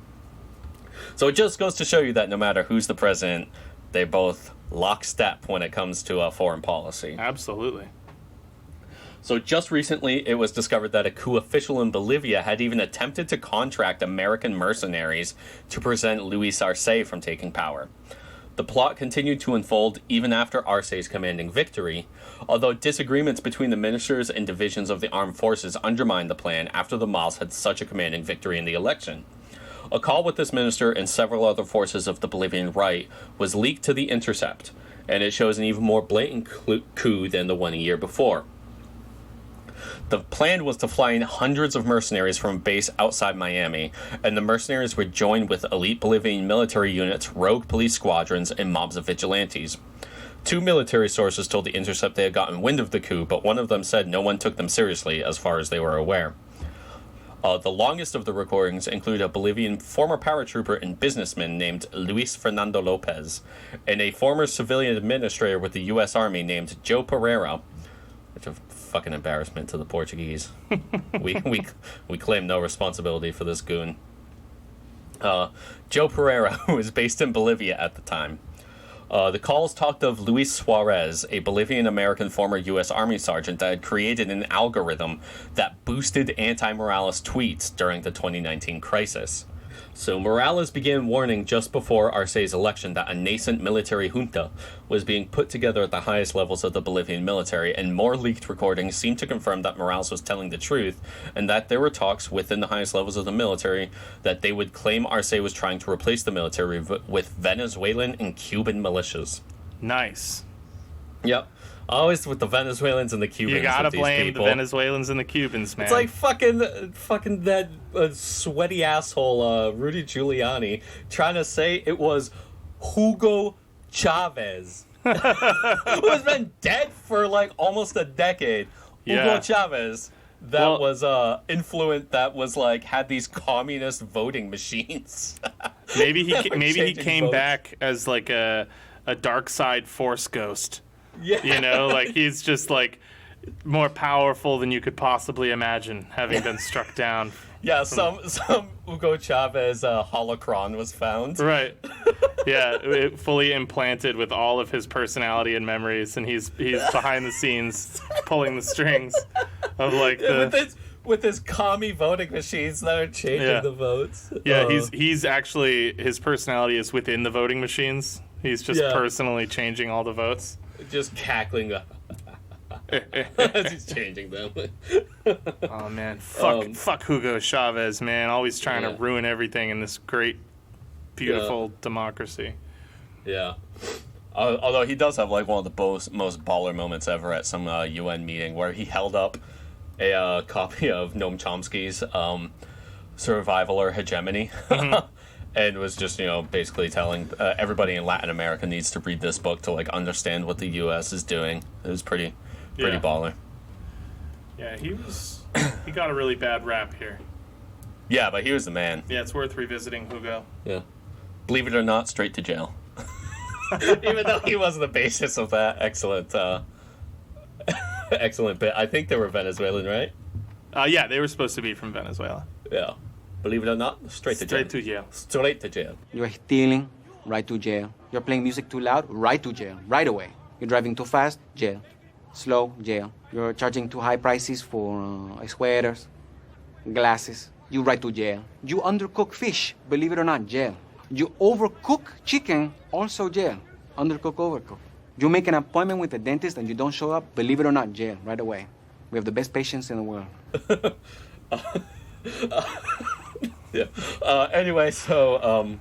So it just goes to show you that no matter who's the president, they both lockstep when it comes to foreign policy. Absolutely. So just recently, it was discovered that a coup official in Bolivia had even attempted to contract American mercenaries to prevent Luis Arce from taking power. The plot continued to unfold even after Arce's commanding victory, although disagreements between the ministers and divisions of the armed forces undermined the plan after the MAS had such a commanding victory in the election. A call with this minister and several other forces of the Bolivian right was leaked to The Intercept, and it shows an even more blatant coup than the one a year before. The plan was to fly in hundreds of mercenaries from a base outside Miami, and the mercenaries were joined with elite Bolivian military units, rogue police squadrons, and mobs of vigilantes. 2 military sources told The Intercept they had gotten wind of the coup, but one of them said no one took them seriously as far as they were aware. The longest of the recordings include a Bolivian former paratrooper and businessman named Luis Fernando Lopez, and a former civilian administrator with the U.S. Army named Joe Pereira, which is a fucking embarrassment to the Portuguese. we claim no responsibility for this goon. Joe Pereira, who was based in Bolivia at the time. The calls talked of Luis Suarez, a Bolivian-American former U.S. Army sergeant that had created an algorithm that boosted anti-Morales tweets during the 2019 crisis. So Morales began warning just before Arce's election that a nascent military junta was being put together at the highest levels of the Bolivian military, and more leaked recordings seemed to confirm that Morales was telling the truth, and that there were talks within the highest levels of the military that they would claim Arce was trying to replace the military with Venezuelan and Cuban militias. Nice. Yep. Always with the Venezuelans and the Cubans. You gotta blame people. the Venezuelans and the Cubans, man. It's like fucking that sweaty asshole Rudy Giuliani trying to say it was Hugo Chavez, who has been dead for like almost a decade. Hugo Chavez, that was influent, that was like had these communist voting machines. maybe he came votes. back as like a dark side force ghost. Yeah. You know, like he's just like more powerful than you could possibly imagine, having been struck down. Yeah, some Hugo Chavez holocron was found. Right. Yeah, fully implanted with all of his personality and memories, and he's behind the scenes pulling the strings of like the with his commie voting machines that are changing the votes. Yeah, he's actually, his personality is within the voting machines. He's just personally changing all the votes. Just cackling as he's changing them. Oh man, fuck Hugo Chavez, man! Always trying to ruin everything in this great, beautiful democracy. Yeah. Although he does have like one of the most baller moments ever at some UN meeting where he held up a copy of Noam Chomsky's Survival or Hegemony. And was just, basically telling everybody in Latin America needs to read this book to, like, understand what the U.S. is doing. It was pretty baller. Yeah, he got a really bad rap here. Yeah, but he was the man. Yeah, it's worth revisiting Hugo. Yeah. Believe it or not, straight to jail. Even though he was the basis of that excellent bit. I think they were Venezuelan, right? Yeah, they were supposed to be from Venezuela. Yeah. Believe it or not, straight to jail. Straight to jail. You're stealing, right to jail. You're playing music too loud, right to jail, right away. You're driving too fast, jail. Slow, jail. You're charging too high prices for sweaters, glasses. You right to jail. You undercook fish, believe it or not, jail. You overcook chicken, also jail. Undercook, overcook. You make an appointment with the dentist and you don't show up, believe it or not, jail, right away. We have the best patients in the world. Yeah. Anyway, so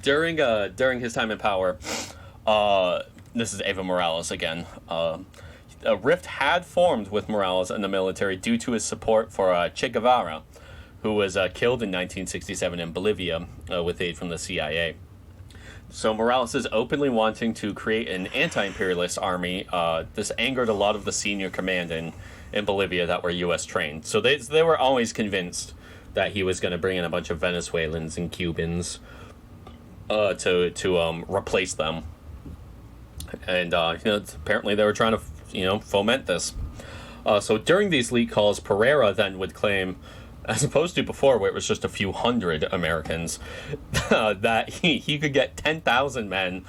during his time in power, this is Evo Morales again. A rift had formed with Morales and the military due to his support for Che Guevara, who was killed in 1967 in Bolivia with aid from the CIA. So Morales is openly wanting to create an anti-imperialist army. This angered a lot of the senior command in Bolivia that were U.S. trained. So they were always convinced that he was going to bring in a bunch of Venezuelans and Cubans to replace them. And apparently they were trying to foment this. So during these leak calls, Pereira then would claim, as opposed to before where it was just a few hundred Americans, that he could get 10,000 men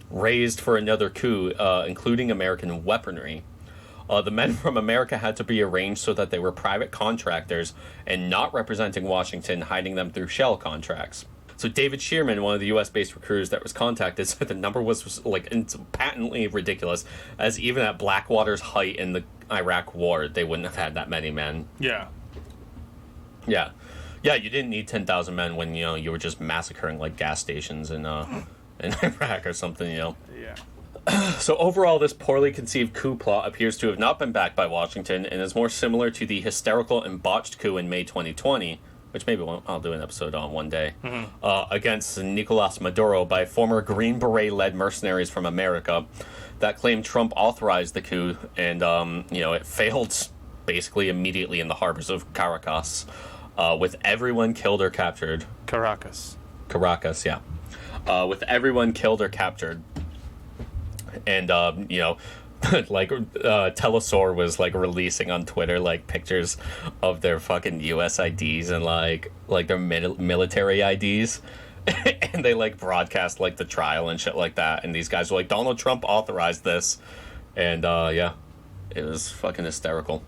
raised for another coup, including American weaponry. The men from America had to be arranged so that they were private contractors and not representing Washington, hiding them through shell contracts. So David Shearman, one of the U.S.-based recruiters that was contacted, said the number was like patently ridiculous, as even at Blackwater's height in the Iraq War, they wouldn't have had that many men. Yeah. Yeah, you didn't need 10,000 men when, you were just massacring, like, gas stations in Iraq or something, Yeah. So overall, this poorly conceived coup plot appears to have not been backed by Washington and is more similar to the hysterical and botched coup in May 2020, which maybe I'll do an episode on one day, against Nicolas Maduro by former Green Beret-led mercenaries from America that claimed Trump authorized the coup, and, it failed basically immediately in the harbors of Caracas, with everyone killed or captured. Caracas, yeah. With everyone killed or captured. And, like, Telesur was, like, releasing on Twitter, like, pictures of their fucking U.S. IDs and, like their military IDs. And they, like, broadcast, like, the trial and shit like that. And these guys were like, Donald Trump authorized this. And, it was fucking hysterical.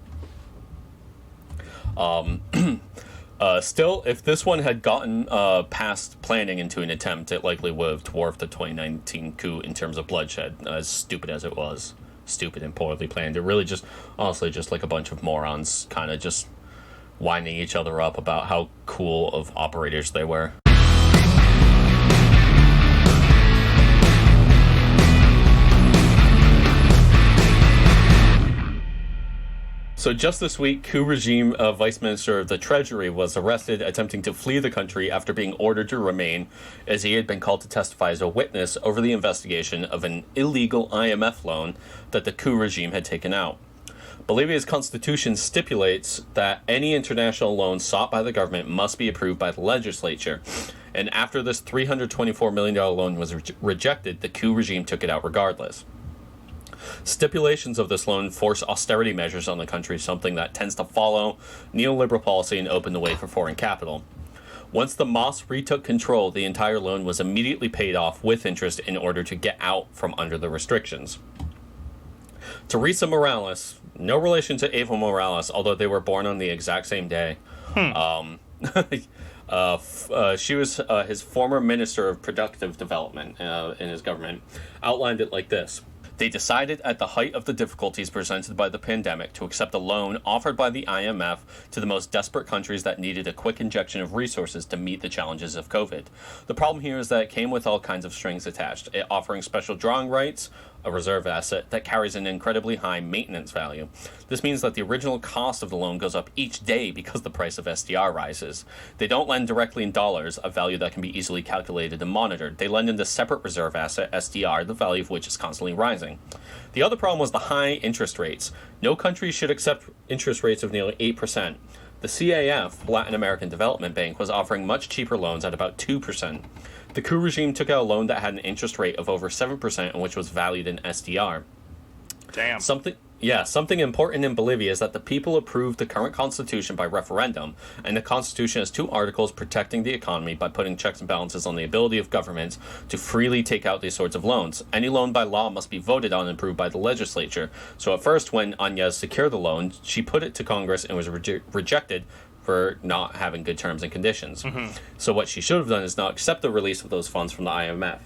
Still, if this one had gotten past planning into an attempt, it likely would have dwarfed the 2019 coup in terms of bloodshed, as stupid as it was. Stupid and poorly planned. It really honestly, just like a bunch of morons kind of just winding each other up about how cool of operators they were. So just this week, coup regime Vice Minister of the Treasury was arrested attempting to flee the country after being ordered to remain, as he had been called to testify as a witness over the investigation of an illegal IMF loan that the coup regime had taken out. Bolivia's constitution stipulates that any international loan sought by the government must be approved by the legislature, and after this $324 million loan was rejected, the coup regime took it out regardless. Stipulations of this loan force austerity measures on the country, something that tends to follow neoliberal policy and open the way for foreign capital. Once the MAS retook control, the entire loan was immediately paid off with interest in order to get out from under the restrictions. Teresa Morales, no relation to Evo Morales, although they were born on the exact same day. She was his former Minister of Productive Development in his government, outlined it like this. They decided at the height of the difficulties presented by the pandemic to accept a loan offered by the IMF to the most desperate countries that needed a quick injection of resources to meet the challenges of COVID. The problem here is that it came with all kinds of strings attached, it offering special drawing rights, a reserve asset that carries an incredibly high maintenance value. This means that the original cost of the loan goes up each day because the price of SDR rises. They don't lend directly in dollars, a value that can be easily calculated and monitored. They lend in the separate reserve asset, SDR, the value of which is constantly rising. The other problem was the high interest rates. No country should accept interest rates of nearly 8%. The CAF, Latin American Development Bank, was offering much cheaper loans at about 2%. The coup regime took out a loan that had an interest rate of over 7% and which was valued in SDR. Damn. Something important in Bolivia is that the people approved the current constitution by referendum, and the constitution has 2 articles protecting the economy by putting checks and balances on the ability of governments to freely take out these sorts of loans. Any loan by law must be voted on and approved by the legislature. So at first, when Áñez secured the loan, she put it to Congress and was rejected for not having good terms and conditions. So what she should have done is not accept the release of those funds from the IMF.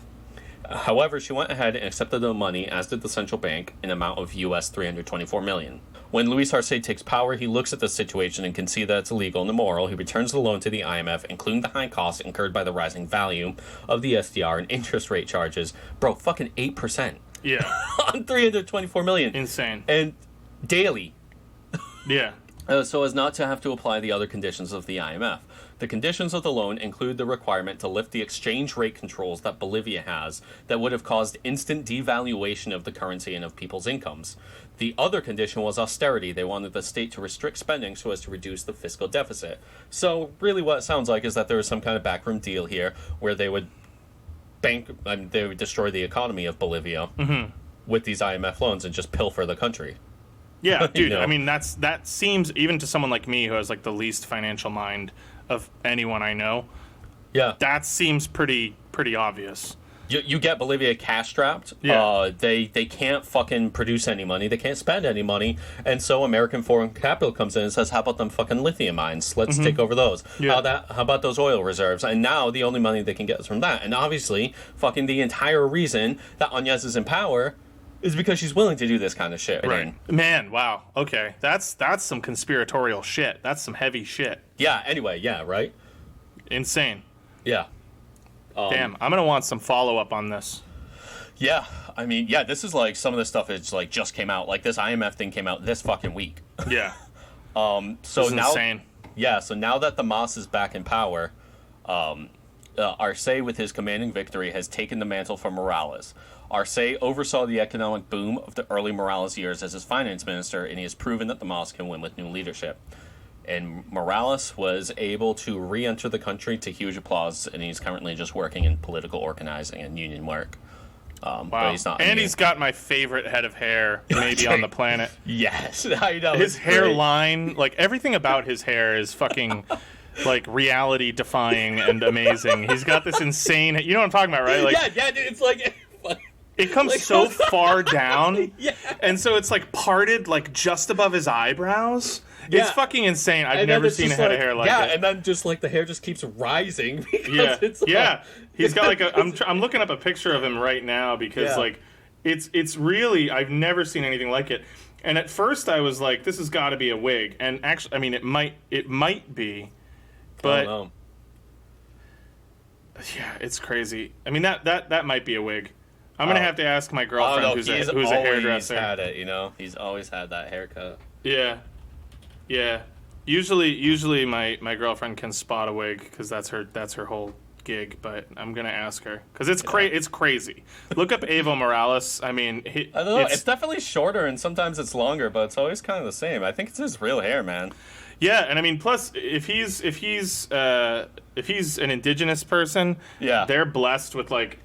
However, she went ahead and accepted the money, as did the central bank, in amount of US $324 million. When Luis Arce takes power, he looks at the situation and can see that it's illegal and immoral. He returns the loan to the IMF, including the high costs incurred by the rising value of the SDR and interest rate charges. Bro, fucking 8%. Yeah. On $324 million. Insane. And daily. Yeah. so as not to have to apply the other conditions of the IMF. The conditions of the loan include the requirement to lift the exchange rate controls that Bolivia has that would have caused instant devaluation of the currency and of people's incomes. The other condition was austerity. They wanted the state to restrict spending so as to reduce the fiscal deficit. So really what it sounds like is that there was some kind of backroom deal here where they would they would destroy the economy of Bolivia with these IMF loans and just pilfer the country. Yeah, dude. You know? I mean, that seems, even to someone like me who has like the least financial mind of anyone I know. Yeah, that seems pretty obvious. You get Bolivia cash strapped. Yeah. They can't fucking produce any money. They can't spend any money, and so American foreign capital comes in and says, "How about them fucking lithium mines? Let's take over those. Yeah. How about those oil reserves?" And now the only money they can get is from that. And obviously, fucking the entire reason that Áñez is in power is because she's willing to do this kind of shit. Right. Man, wow. Okay. That's some conspiratorial shit. That's some heavy shit. Yeah, anyway, yeah, right? Insane. Yeah. Damn, I'm going to want some follow-up on this. Yeah, I mean, yeah, this is like, some of this stuff is like just came out. Like this IMF thing came out this fucking week. Yeah. So this is now, insane. Yeah, so now that the Mas is back in power, Arce, with his commanding victory, has taken the mantle from Morales. Arce oversaw the economic boom of the early Morales years as his finance minister, and he has proven that the Mas can win with new leadership. And Morales was able to re-enter the country to huge applause, and he's currently just working in political organizing and union work. Wow. But he's not. And he's got my favorite head of hair maybe on the planet. Yes, I know. His hairline, like everything about his hair is fucking like reality defying and amazing. He's got this insane, you know what I'm talking about, right? Like, yeah, dude, it's like it comes like, so far down, yeah. And so it's like parted like just above his eyebrows. Yeah. It's fucking insane. I've never seen a head of hair like that. it. Yeah, and then just like the hair just keeps rising. Yeah, it's like... yeah. He's got like a. I'm looking up a picture of him right now because like it's really, I've never seen anything like it. And at first I was like, this has got to be a wig. And actually, I mean, it might be, but I don't know. Yeah, it's crazy. I mean, that might be a wig. I'm gonna have to ask my girlfriend no, who's a hairdresser. He's had it, you know. He's always had that haircut. Yeah, yeah. Usually my girlfriend can spot a wig because that's her whole gig. But I'm gonna ask her because it's crazy. Look up Evo Morales. I mean, I don't know. It's definitely shorter and sometimes it's longer, but it's always kind of the same. I think it's his real hair, man. Yeah, and I mean, plus if he's an indigenous person, they're blessed with like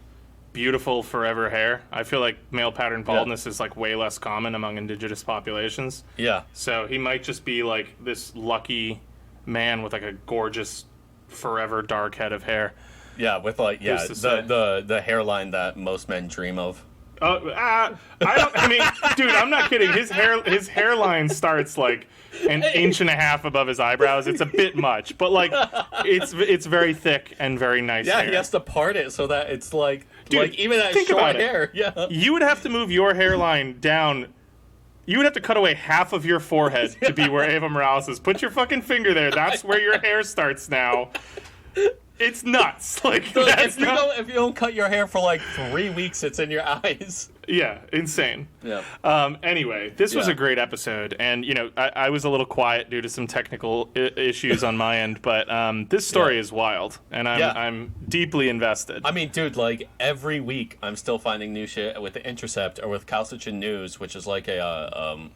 beautiful forever hair. I feel like male pattern baldness is like way less common among indigenous populations. Yeah. So he might just be like this lucky man with like a gorgeous forever dark head of hair. Yeah, with like the hairline that most men dream of. I mean, dude, I'm not kidding. His hairline starts like an inch and a half above his eyebrows. It's a bit much, but like it's very thick and very nice. Yeah, hair. He has to part it so that it's like, dude, like even that think short about hair. It. Yeah, you would have to move your hairline down. You would have to cut away half of your forehead to be where Evo Morales is. Put your fucking finger there. That's where your hair starts now. It's nuts. Like, so if you don't cut your hair for like 3 weeks, it's in your eyes. Yeah, insane. Yeah. Anyway, this was a great episode, and you know, I was a little quiet due to some technical issues on my end, but this story is wild, and I'm deeply invested. I mean, dude, like every week, I'm still finding new shit with The Intercept or with Calcichin News, which is like a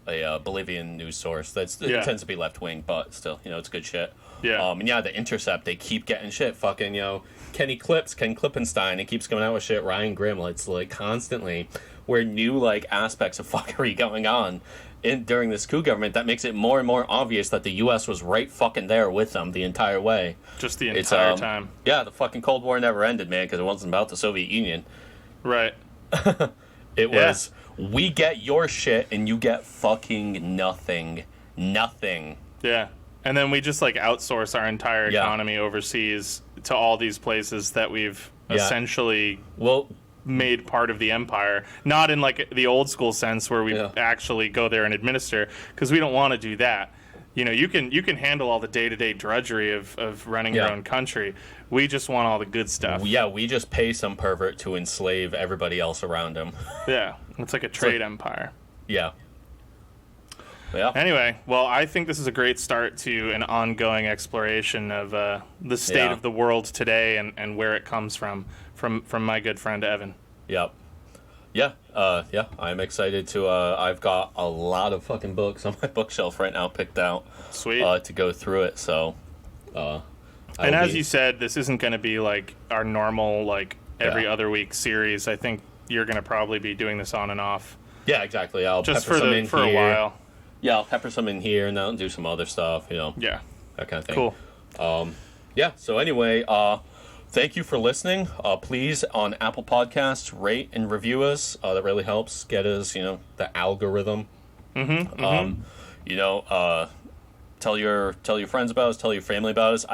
Bolivian news source it tends to be left wing, but still, you know, it's good shit. Yeah. And The Intercept, they keep getting shit. Fucking, you know, Ken Klippenstein, he keeps coming out with shit. Ryan Grimm, it's like constantly where new like aspects of fuckery going on during this coup government that makes it more and more obvious that the U.S. was right fucking there with them the entire way. Just the entire time. Yeah, the fucking Cold War never ended, man, because it wasn't about the Soviet Union. Right. It was, we get your shit and you get fucking nothing. Nothing. Yeah. And then we just like outsource our entire economy overseas to all these places that we've essentially made part of the empire. Not in like the old school sense where we actually go there and administer, because we don't want to do that. You know, you can handle all the day-to-day drudgery of running your own country. We just want all the good stuff. Yeah, we just pay some pervert to enslave everybody else around him. Yeah, it's like a trade empire. Yeah. Yeah. Anyway, well, I think this is a great start to an ongoing exploration of the state of the world today and where it comes from my good friend Evan. Yep. Yeah. I'm excited to. I've got a lot of fucking books on my bookshelf right now picked out. Sweet. To go through it. So. And as you said, this isn't going to be like our normal like every other week series. I think you're going to probably be doing this on and off. Yeah, exactly. I'll just pepper some in for here. a while. Yeah, I'll pepper some in here and then I'll do some other stuff. Yeah. That kind of thing. Cool. Yeah. So anyway, thank you for listening. Please, on Apple Podcasts, rate and review us. That really helps get us, the algorithm. Tell your friends about us. Tell your family about us.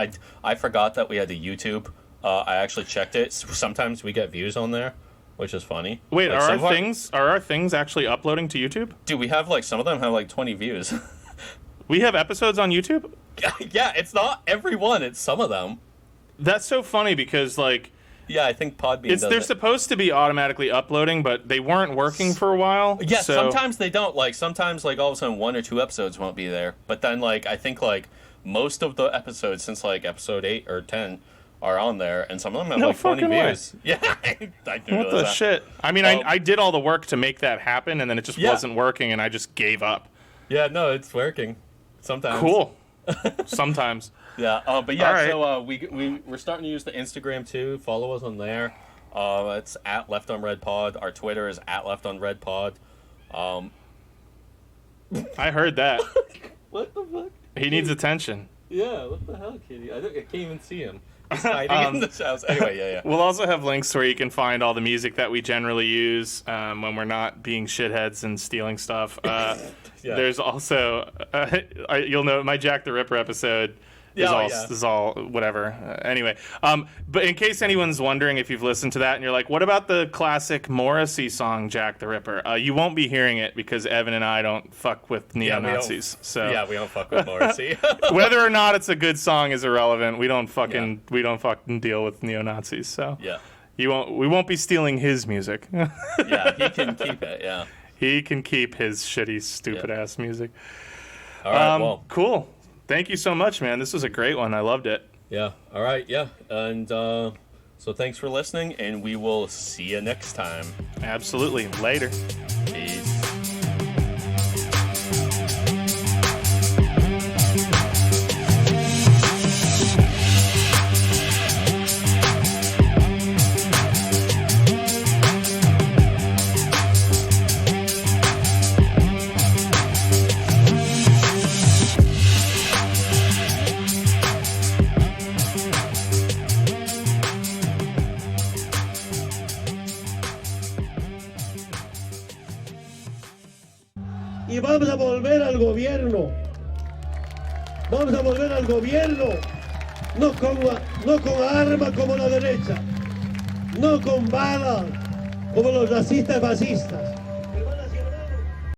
I forgot that we had the YouTube. I actually checked it. Sometimes we get views on there, which is funny. Wait, are our things actually uploading to YouTube? Dude, we have some of them have 20 views. We have episodes on YouTube? Yeah, it's not every one. It's some of them. That's so funny because yeah, I think Podbean they're supposed to be automatically uploading, but they weren't working for a while. Yeah, so. Sometimes they don't. Sometimes all of a sudden 1 or 2 episodes won't be there. But then I think most of the episodes since episode 8 or 10 are on there, and some of them have 20 views. Yeah, I do what the that. shit? I mean, I did all the work to make that happen, and then it just wasn't working, and I just gave up. Yeah, no, it's working. Sometimes. Cool. Sometimes. Yeah, but yeah, right. so we're starting to use the Instagram too. Follow us on there. It's at Left on Red Pod. Our Twitter is at Left on Red Pod. I heard that. What the fuck? He needs attention. Yeah, what the hell, Kitty? I can't even see him. He's hiding in the house. Anyway, yeah. We'll also have links where you can find all the music that we generally use when we're not being shitheads and stealing stuff. Yeah. There's also, you'll know, my Jack the Ripper episode is all whatever. Anyway, but in case anyone's wondering if you've listened to that and you're like, what about the classic Morrissey song Jack the Ripper? You won't be hearing it because Evan and I don't fuck with neo-Nazis. We don't fuck with Morrissey. Whether or not it's a good song is irrelevant. We don't fucking deal with neo-Nazis. So yeah, we won't be stealing his music. Yeah, he can keep it. Yeah, he can keep his shitty, stupid ass music. All right, well, cool. Thank you so much, man. This was a great one. I loved it. Yeah. All right. Yeah. And so thanks for listening, and we will see you next time. Absolutely. Later. Peace. Y vamos a volver al gobierno. Vamos a volver al gobierno, no con armas como la derecha, no con balas como los racistas fascistas,